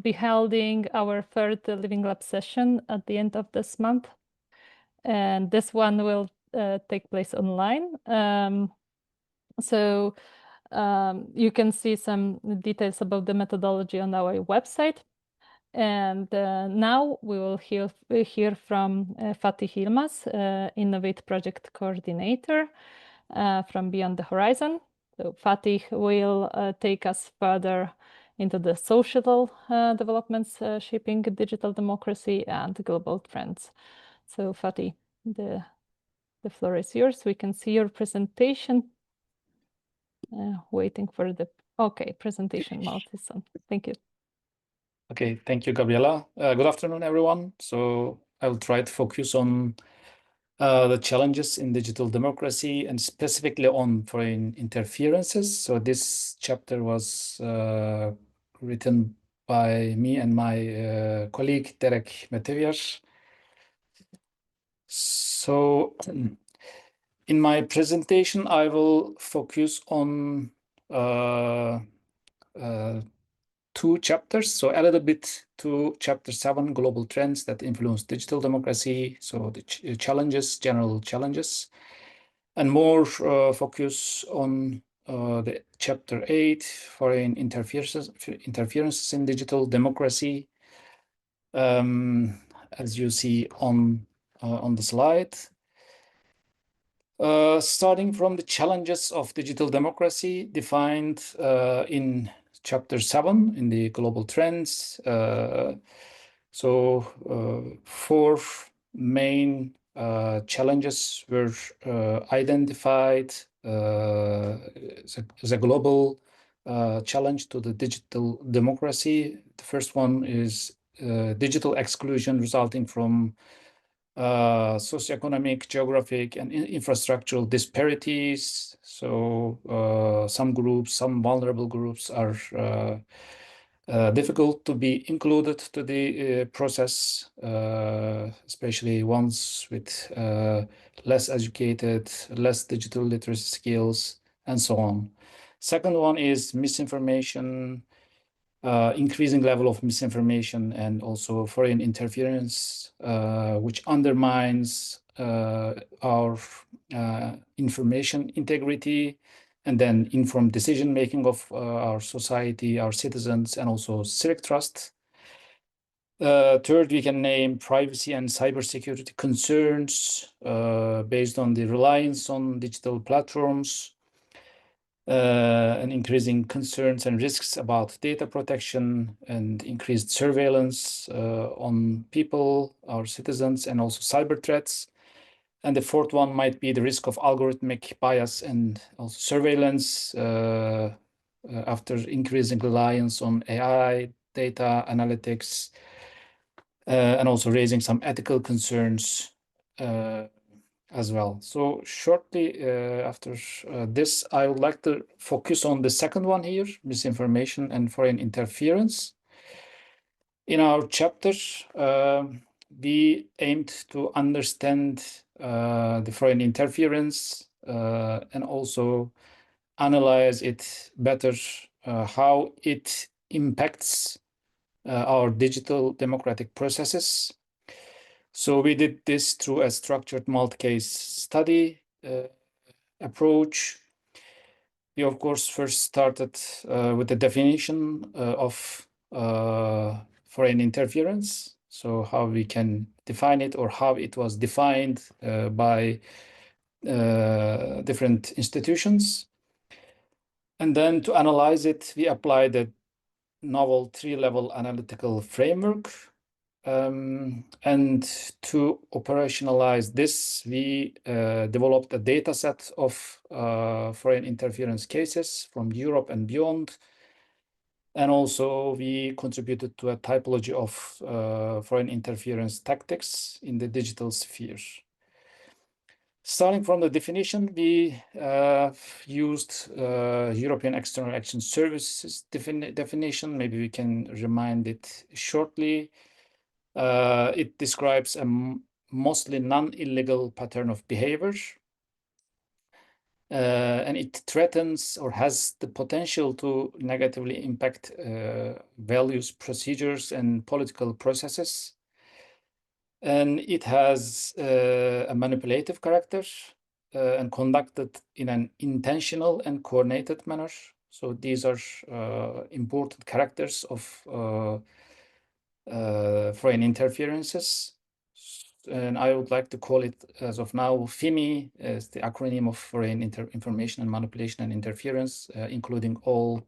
be holding our third Living Lab session at the end of this month. And this one will take place online. So you can see some details about the methodology on our website. And now we will hear from Fatih Yilmaz, Innovate Project Coordinator from Beyond the Horizon. So Fatih will take us further into the social developments shaping digital democracy and global trends. So Fatih, the floor is yours. We can see your presentation. Waiting for the presentation mode is on. Thank you. Okay, thank you, Gabriela. Good afternoon, everyone. So I will try to focus on the challenges in digital democracy and specifically on foreign interferences. So this chapter was written by me and my colleague, Derek Metavier. So in my presentation, I will focus on two chapters, so a little bit to chapter 7, global trends that influence digital democracy, so the challenges, general challenges, and more focus on the chapter 8, foreign interferences in digital democracy, as you see on the slide. Starting from the challenges of digital democracy defined in Chapter 7 in the global trends. Four main challenges were identified as a global challenge to the digital democracy. The first one is digital exclusion resulting from socioeconomic, geographic, and infrastructural disparities. So some groups, some vulnerable groups are difficult to be included to the process, especially ones with less educated, less digital literacy skills, and so on. Second one is misinformation, increasing level of misinformation and also foreign interference, which undermines our information integrity and then informed decision-making of our society, our citizens, and also civic trust. Third, we can name privacy and cybersecurity concerns based on the reliance on digital platforms, and increasing concerns and risks about data protection and increased surveillance on people, our citizens, and also cyber threats. And the fourth one might be the risk of algorithmic bias and also surveillance after increasing reliance on AI, data analytics, and also raising some ethical concerns as well. So shortly after this, I would like to focus on the second one here, misinformation and foreign interference. In our chapter, we aimed to understand the foreign interference and also analyze it better, how it impacts our digital democratic processes. So we did this through a structured multi-case study approach. We, of course, first started with the definition of foreign interference, so how we can define it or how it was defined by different institutions. And then to analyze it, we applied a novel 3-level analytical framework. And to operationalize this, we developed a data set of foreign interference cases from Europe and beyond. And also we contributed to a typology of foreign interference tactics in the digital sphere. Starting from the definition, we used European External Action Services definition. Maybe we can remind it shortly. It describes a mostly non-illegal pattern of behavior. and it threatens or has the potential to negatively impact values, procedures, and political processes. And it has a manipulative character and conducted in an intentional and coordinated manner. So these are important characters of foreign interferences. And I would like to call it, as of now, FIMI, as the acronym of Foreign Information and Manipulation and Interference, including all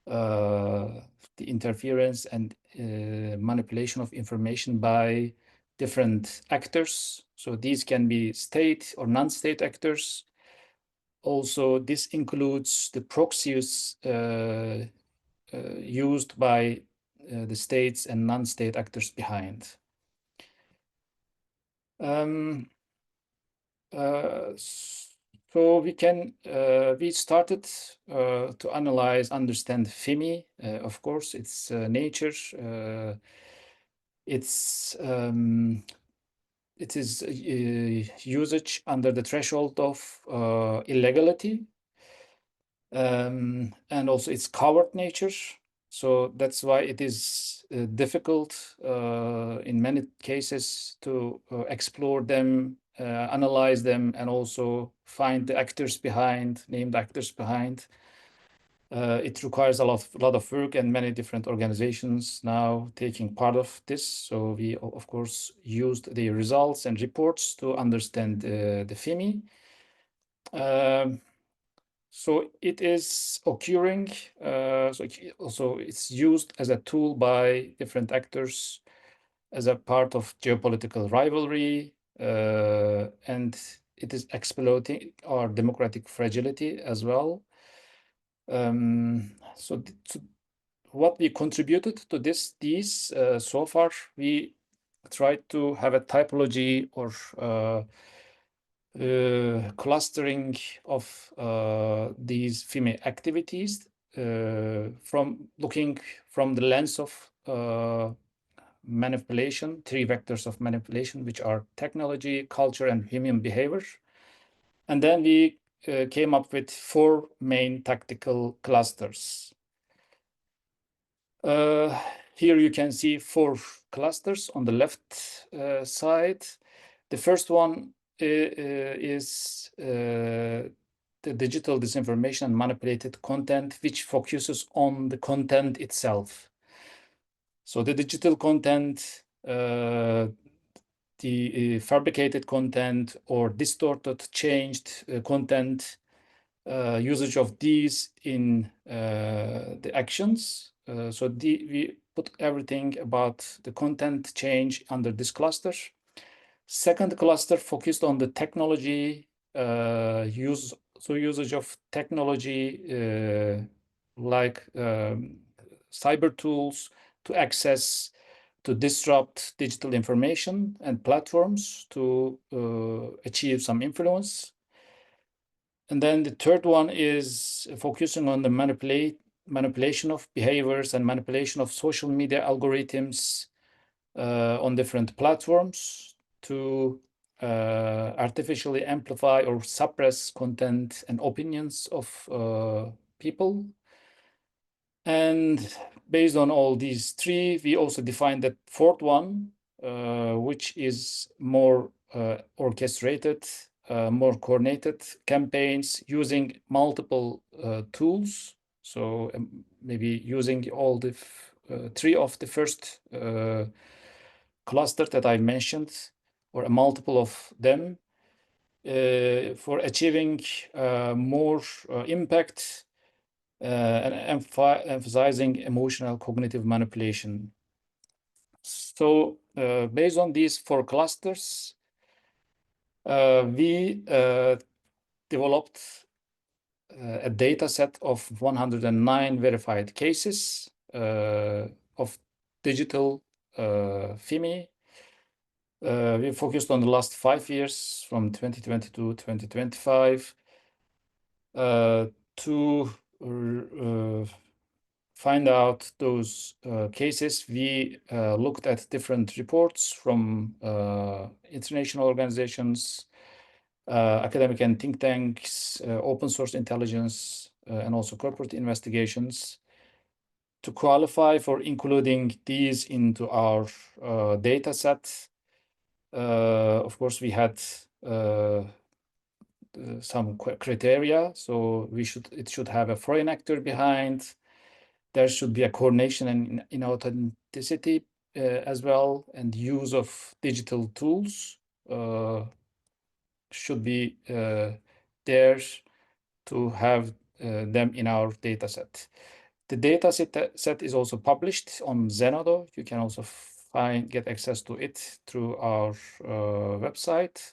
the interference and manipulation of information by different actors. So these can be state or non-state actors. Also, this includes the proxies used by the states and non-state actors behind. So we started to analyze, understand FIMI. Of course, its nature, it is usage under the threshold of illegality, and also its covert nature. So that's why it is difficult in many cases to explore them, analyze them, and also find the actors behind, named actors behind. It requires a lot of work, and many different organizations now taking part of this. So we, of course, used the results and reports to understand the FIMI. So it is occurring, so it's used as a tool by different actors as a part of geopolitical rivalry, and it is exploiting our democratic fragility as well. So what we contributed to these so far, we tried to have a typology or clustering of these FIMI activities from looking from the lens of manipulation, 3 vectors of manipulation, which are technology, culture, and human behavior. And then we came up with 4 main tactical clusters. Here you can see 4 clusters on the left side. The first one is the digital disinformation and manipulated content, which focuses on the content itself. So the digital content, the fabricated content or distorted, changed content, usage of these in the actions. So we put everything about the content change under this cluster. Second cluster focused on the technology usage of technology like cyber tools to access, to disrupt digital information and platforms to achieve some influence. And then the third one is focusing on the manipulation of behaviors and manipulation of social media algorithms on different platforms to artificially amplify or suppress content and opinions of people. And based on all these 3, we also defined that 4th one, which is more orchestrated, more coordinated campaigns using multiple tools. So maybe using all the 3 of the first cluster that I mentioned, or a multiple of them, for achieving more impact and emphasizing emotional cognitive manipulation. So based on these 4 clusters, we developed a data set of 109 verified cases of digital FIMI. We focused on the last 5 years, from 2022 to 2025, to find out those cases. We looked at different reports from international organizations, academic and think tanks, open source intelligence, and also corporate investigations. To qualify for including these into our data set, of course, we had some criteria. So it should have a foreign actor behind. There should be a coordination and in authenticity as well, and use of digital tools should be there to have them in our data set. The data set is also published on Zenodo. You can also get access to it through our website.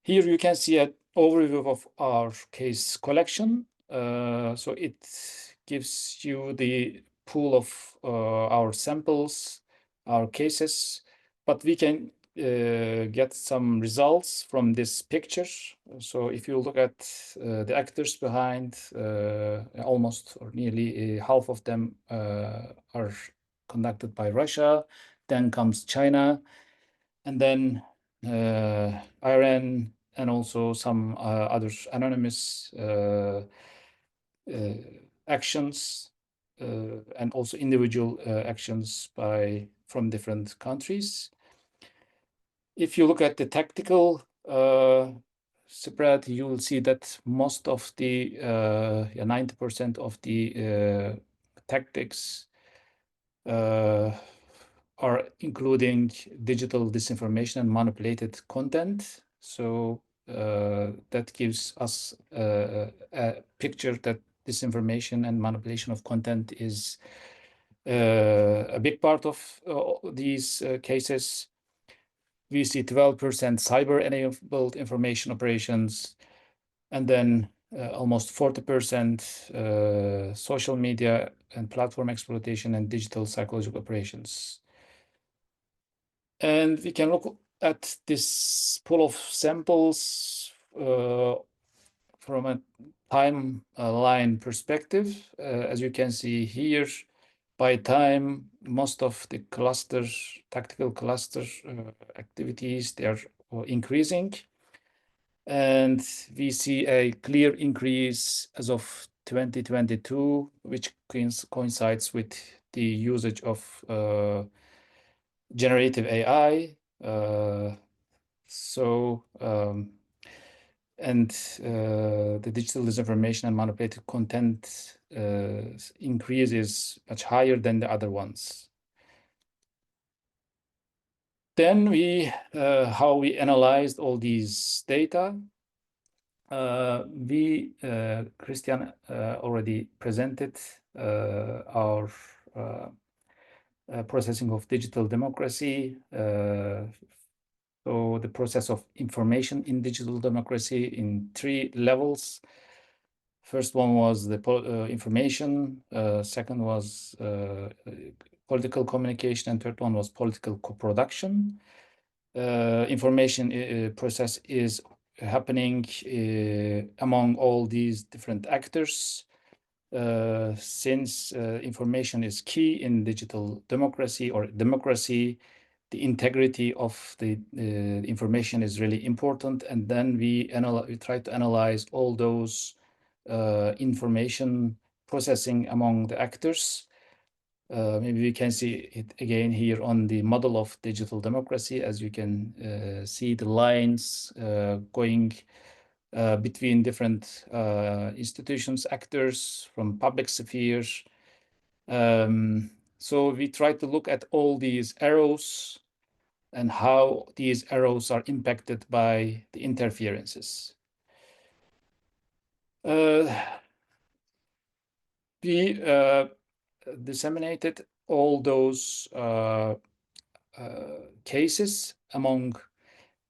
Here you can see an overview of our case collection. So it gives you the pool of our samples, our cases, but we can get some results from this picture. So if you look at the actors behind, almost or nearly half of them are conducted by Russia. Then comes China, and then Iran, and also some other anonymous actions, and also individual actions from different countries. If you look at the tactical spread, you will see that most of the 90% of the tactics are including digital disinformation and manipulated content. So that gives us a picture that disinformation and manipulation of content is a big part of these cases. We see 12% cyber-enabled information operations, and then almost 40% social media and platform exploitation and digital psychological operations. And we can look at this pool of samples from a timeline perspective. As you can see here, by time, most of the tactical cluster activities, they are increasing. And we see a clear increase as of 2022, which coincides with the usage of generative AI. The digital disinformation and manipulated content increase is much higher than the other ones. Then how we analyzed all these data. Christian already presented our processing of digital democracy. So the process of information in digital democracy in 3 levels. First one was the information, second was political communication, and third one was political co-production. Information process is happening among all these different actors. Since information is key in digital democracy or democracy, the integrity of the information is really important. And then we try to analyze all those information processing among the actors. Maybe we can see it again here on the model of digital democracy, as you can see the lines going between different institutions, actors from public spheres. So we try to look at all these arrows and how these arrows are impacted by the interferences. We disseminated all those cases among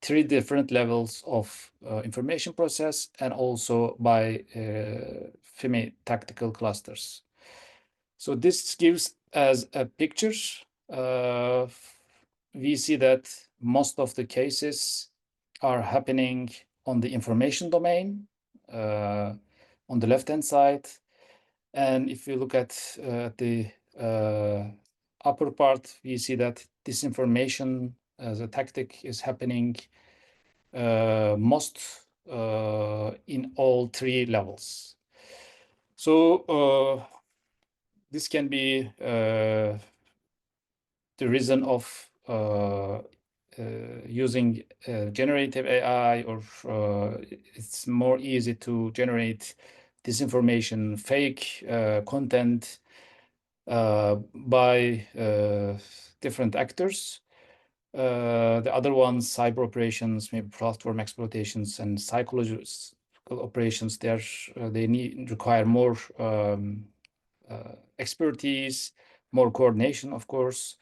3 different levels of information process, and also by FIMI tactical clusters. So this gives us a picture. We see that most of the cases are happening on the information domain on the left-hand side. And if you look at the upper part, we see that disinformation as a tactic is happening most in all three levels. So this can be the reason of using generative AI, or it's more easy to generate disinformation, fake content by different actors. The other ones, cyber operations, maybe platform exploitations, and psychological operations, they require more expertise, more coordination, of course.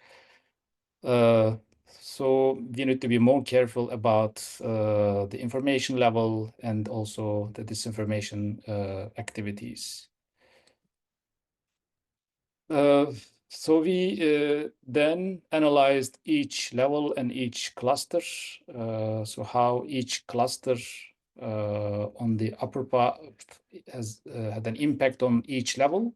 So we need to be more careful about the information level and also the disinformation activities. So we then analyzed each level and each cluster. So how each cluster on the upper part has had an impact on each level.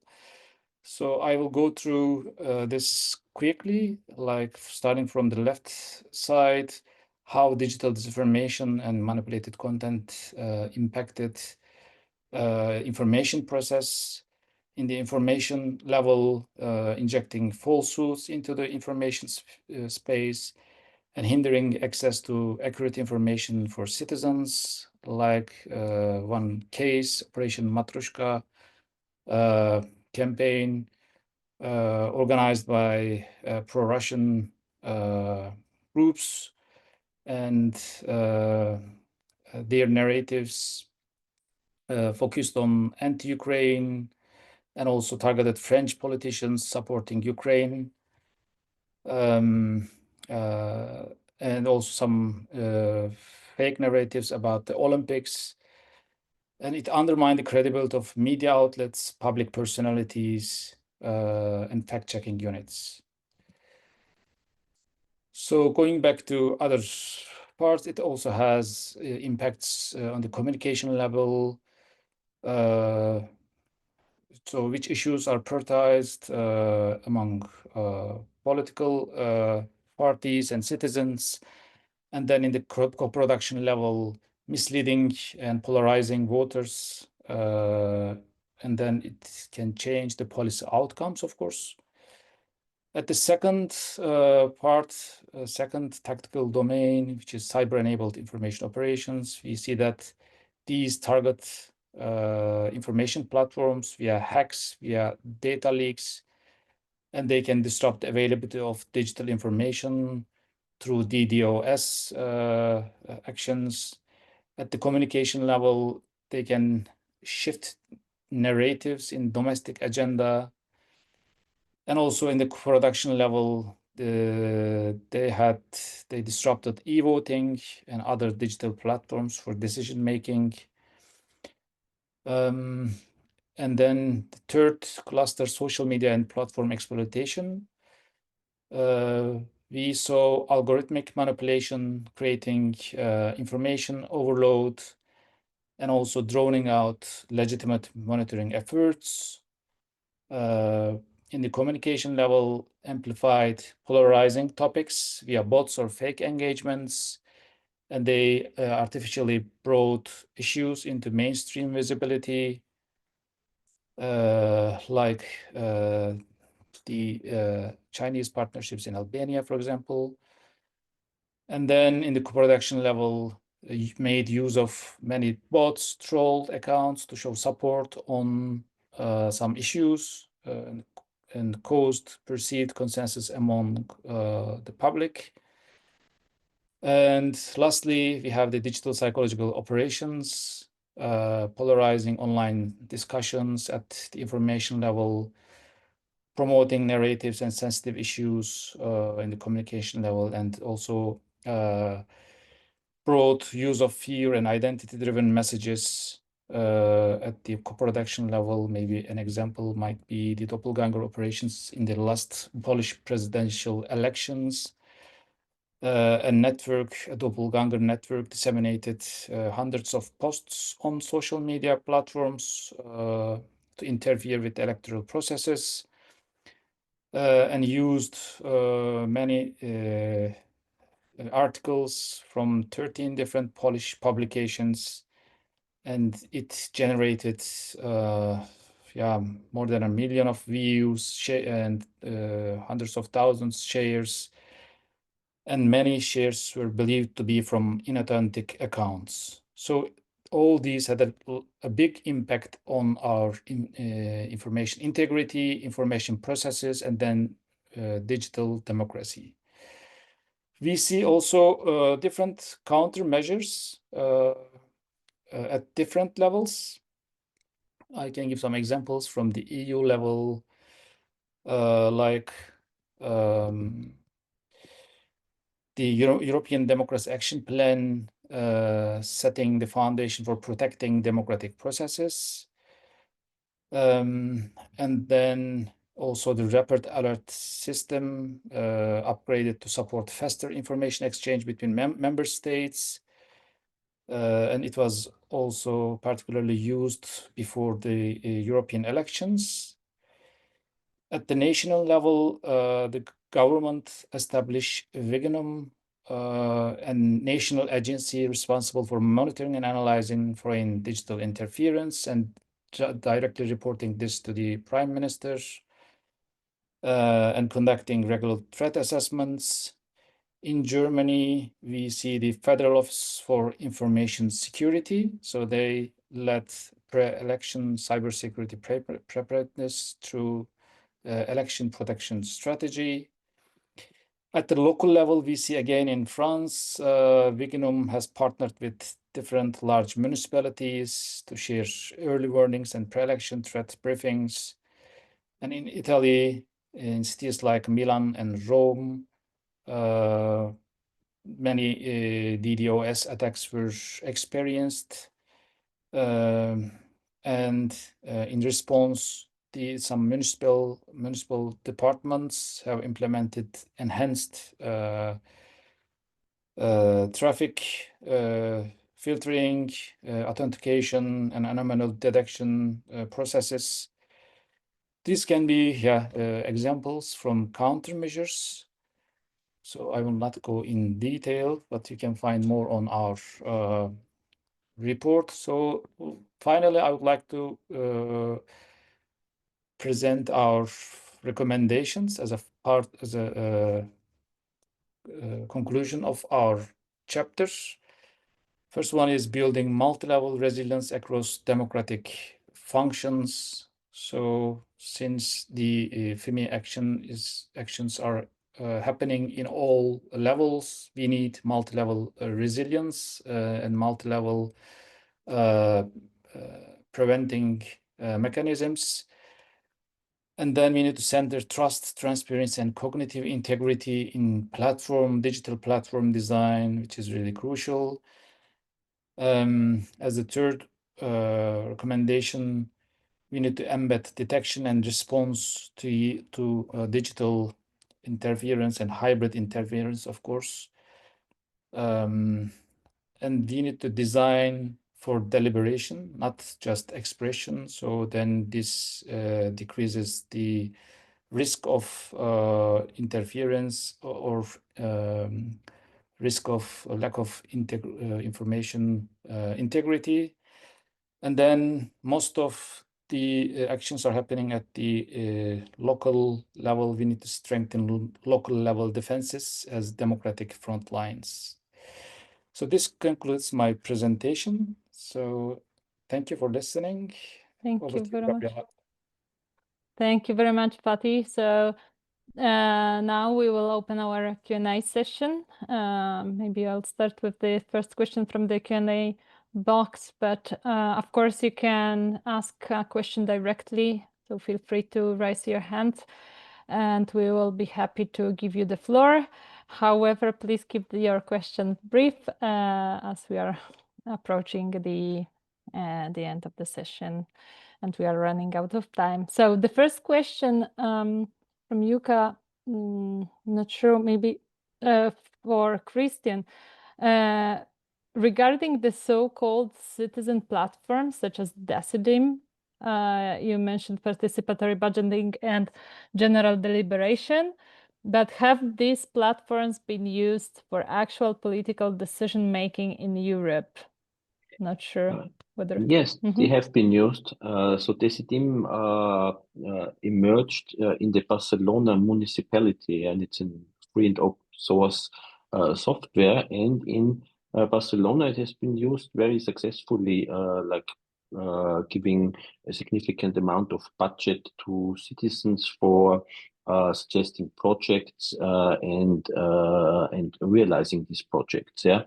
So I will go through this quickly, like starting from the left side, how digital disinformation and manipulated content impacted information process. In the information level, injecting falsehoods into the information space and hindering access to accurate information for citizens, like one case, Operation Matrushka campaign organized by pro-Russian groups, and their narratives focused on anti-Ukraine, and also targeted French politicians supporting Ukraine, and also some fake narratives about the Olympics. And it undermined the credibility of media outlets, public personalities, and fact-checking units. So going back to other parts, it also has impacts on the communication level. So which issues are prioritized among political parties and citizens, and then in the co-production level, misleading and polarizing voters, and then it can change the policy outcomes, of course. At the second second tactical domain, which is cyber-enabled information operations, we see that these target information platforms via hacks, via data leaks, and they can disrupt the availability of digital information through DDoS actions. At the communication level, they can shift narratives in domestic agenda. And also in the production level, they disrupted e-voting and other digital platforms for decision making. And then the third cluster, social media and platform exploitation. We saw algorithmic manipulation, creating information overload, and also droning out legitimate monitoring efforts. In the communication level, amplified polarizing topics via bots or fake engagements, and they artificially brought issues into mainstream visibility, like the Chinese partnerships in Albania, for example. And then in the co-production level, made use of many bots, troll accounts to show support on some issues, and caused perceived consensus among the public. And lastly, we have the digital psychological operations, polarizing online discussions at the information level, promoting narratives and sensitive issues in the communication level, and also broad use of fear and identity-driven messages at the co-production level. Maybe an example might be the doppelganger operations in the last Polish presidential elections. A doppelganger network, disseminated hundreds of posts on social media platforms to interfere with electoral processes, and used many articles from 13 different Polish publications, and it generated more than 1 million of views and hundreds of thousands shares, and many shares were believed to be from inauthentic accounts. So all these had a big impact on our information integrity, information processes, and then digital democracy. We see also different countermeasures at different levels. I can give some examples from the EU level, like the European Democracy Action Plan, setting the foundation for protecting democratic processes. And then also the rapid alert system upgraded to support faster information exchange between member states. And it was also particularly used before the European elections. At the national level, the government established Viginum, a national agency responsible for monitoring and analyzing foreign digital interference and directly reporting this to the Prime Minister, and conducting regular threat assessments. In Germany, we see the Federal Office for Information Security. So they led pre-election cybersecurity preparedness through election protection strategy. At the local level, we see again in France, Viginum has partnered with different large municipalities to share early warnings and pre-election threat briefings. And in Italy, in cities like Milan and Rome, many DDoS attacks were experienced. And in response, some municipal departments have implemented enhanced traffic filtering, authentication, and anomaly detection processes. These can be examples from countermeasures. So I will not go in detail, but you can find more on our report. So finally, I would like to present our recommendations as a conclusion of our chapters. First one is building multi-level resilience across democratic functions. So since the FIMI actions are happening in all levels, we need multi-level resilience and multi-level preventing mechanisms. And then we need to center trust, transparency, and cognitive integrity in digital platform design, which is really crucial. As a third recommendation, we need to embed detection and response to digital interference and hybrid interference, of course. And we need to design for deliberation, not just expression. So then this decreases the risk of interference or risk of lack of information integrity. And then most of the actions are happening at the local level. We need to strengthen local level defenses as democratic front lines. So this concludes my presentation. So thank you for listening. Thank you very much. Thank you very much, Fatih. So now we will open our Q&A session. Maybe I'll start with the first question from the Q&A box, but of course you can ask a question directly, so feel free to raise your hand and we will be happy to give you the floor. However, please keep your question brief as we are approaching the end of the session and we are running out of time. So the first question from Yuka, not sure, maybe for Christian, regarding the so-called citizen platforms such as Decidim, you mentioned participatory budgeting and general deliberation. but have these platforms been used for actual political decision making in Europe? Not sure whether. Yes, they have been used. So Decidim emerged in the Barcelona municipality, and it's a free and open source software. And in Barcelona, it has been used very successfully, giving a significant amount of budget to citizens for suggesting projects and realizing these projects. Yeah.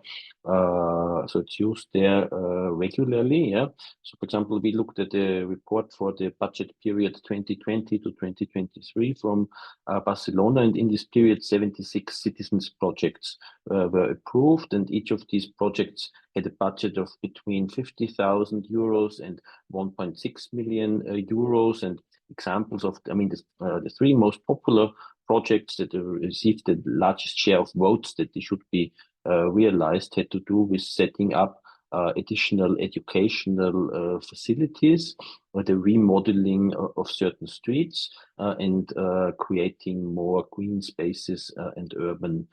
So it's used there regularly. Yeah. So, for example, we looked at the report for the budget period 2020 to 2023 from Barcelona, and in this period, 76 citizens projects were approved, and each of these projects had a budget of between 50,000 euros and 1.6 million euros. And examples of, the three most popular projects that received the largest share of votes that they should be realized had to do with setting up additional educational facilities, the remodeling of certain streets, and creating more green spaces and urban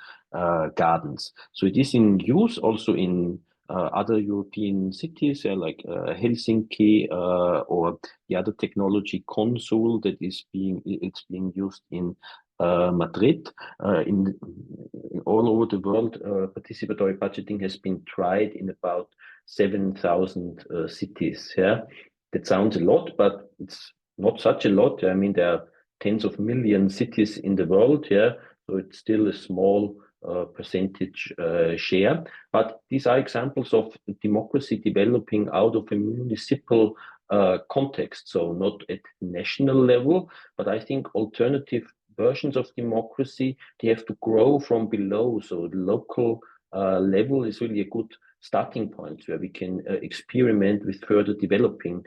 gardens. So it is in use also in other European cities, like Helsinki, or the other technology Consul that is being used in Madrid. In all over the world, participatory budgeting has been tried in about 7,000 cities. Yeah, that sounds a lot, but it's not such a lot. I mean, there are tens of millions cities in the world. Yeah, so it's still a small percentage share. But these are examples of democracy developing out of a municipal context. So not at national level, but I think alternative versions of democracy, they have to grow from below. So the local level is really a good starting point where we can experiment with further developing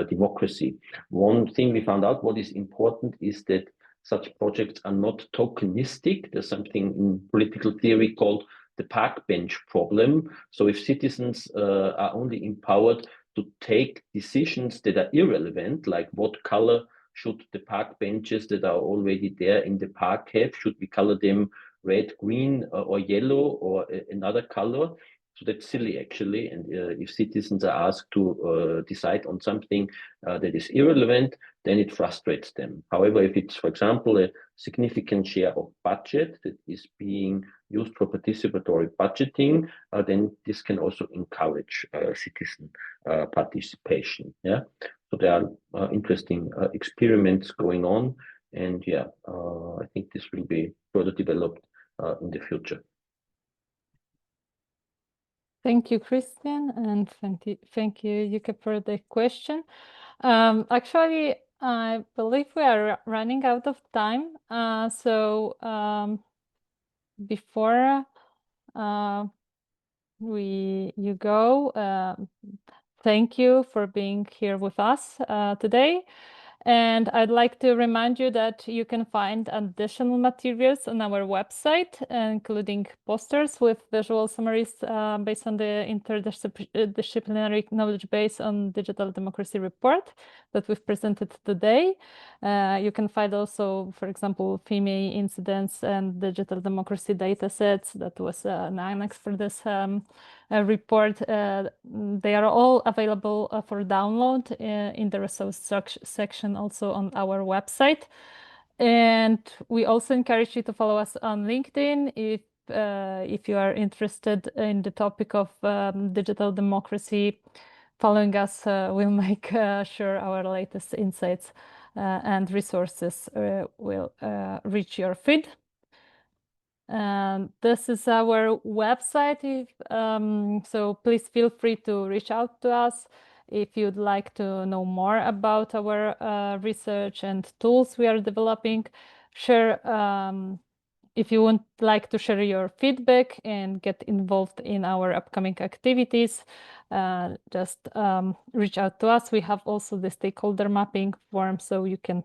democracy. One thing we found out, what is important is that such projects are not tokenistic. There's something in political theory called the park bench problem. So if citizens are only empowered to take decisions that are irrelevant, like what color should the park benches that are already there in the park have? Should we color them red, green, or yellow, or another color? So that's silly, actually. And if citizens are asked to decide on something that is irrelevant, then it frustrates them. However, if it's, for example, a significant share of budget that is being used for participatory budgeting, then this can also encourage citizen participation. Yeah. So there are interesting experiments going on, and yeah, I think this will be further developed in the future. Thank you, Christian, and thank you, Yuka, for the question. Actually, I believe we are running out of time. Before you go, thank you for being here with us today. And I'd like to remind you that you can find additional materials on our website, including posters with visual summaries based on the interdisciplinary knowledge base on digital democracy report that we've presented today. You can find also, for example, FIMI incidents and digital democracy data sets. That was an annex for this report. They are all available for download in the resource section also on our website. And we also encourage you to follow us on LinkedIn if you are interested in the topic of digital democracy. Following us will make sure our latest insights and resources will reach your feed. And this is our website. So please feel free to reach out to us if you'd like to know more about our research and tools we are developing. Share if you would like to share your feedback and get involved in our upcoming activities, just reach out to us. We have also the stakeholder mapping form, so you can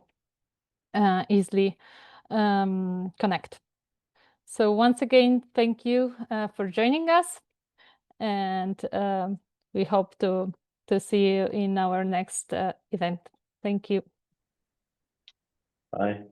easily connect. So once again, thank you for joining us, and we hope to see you in our next event. Thank you. Bye.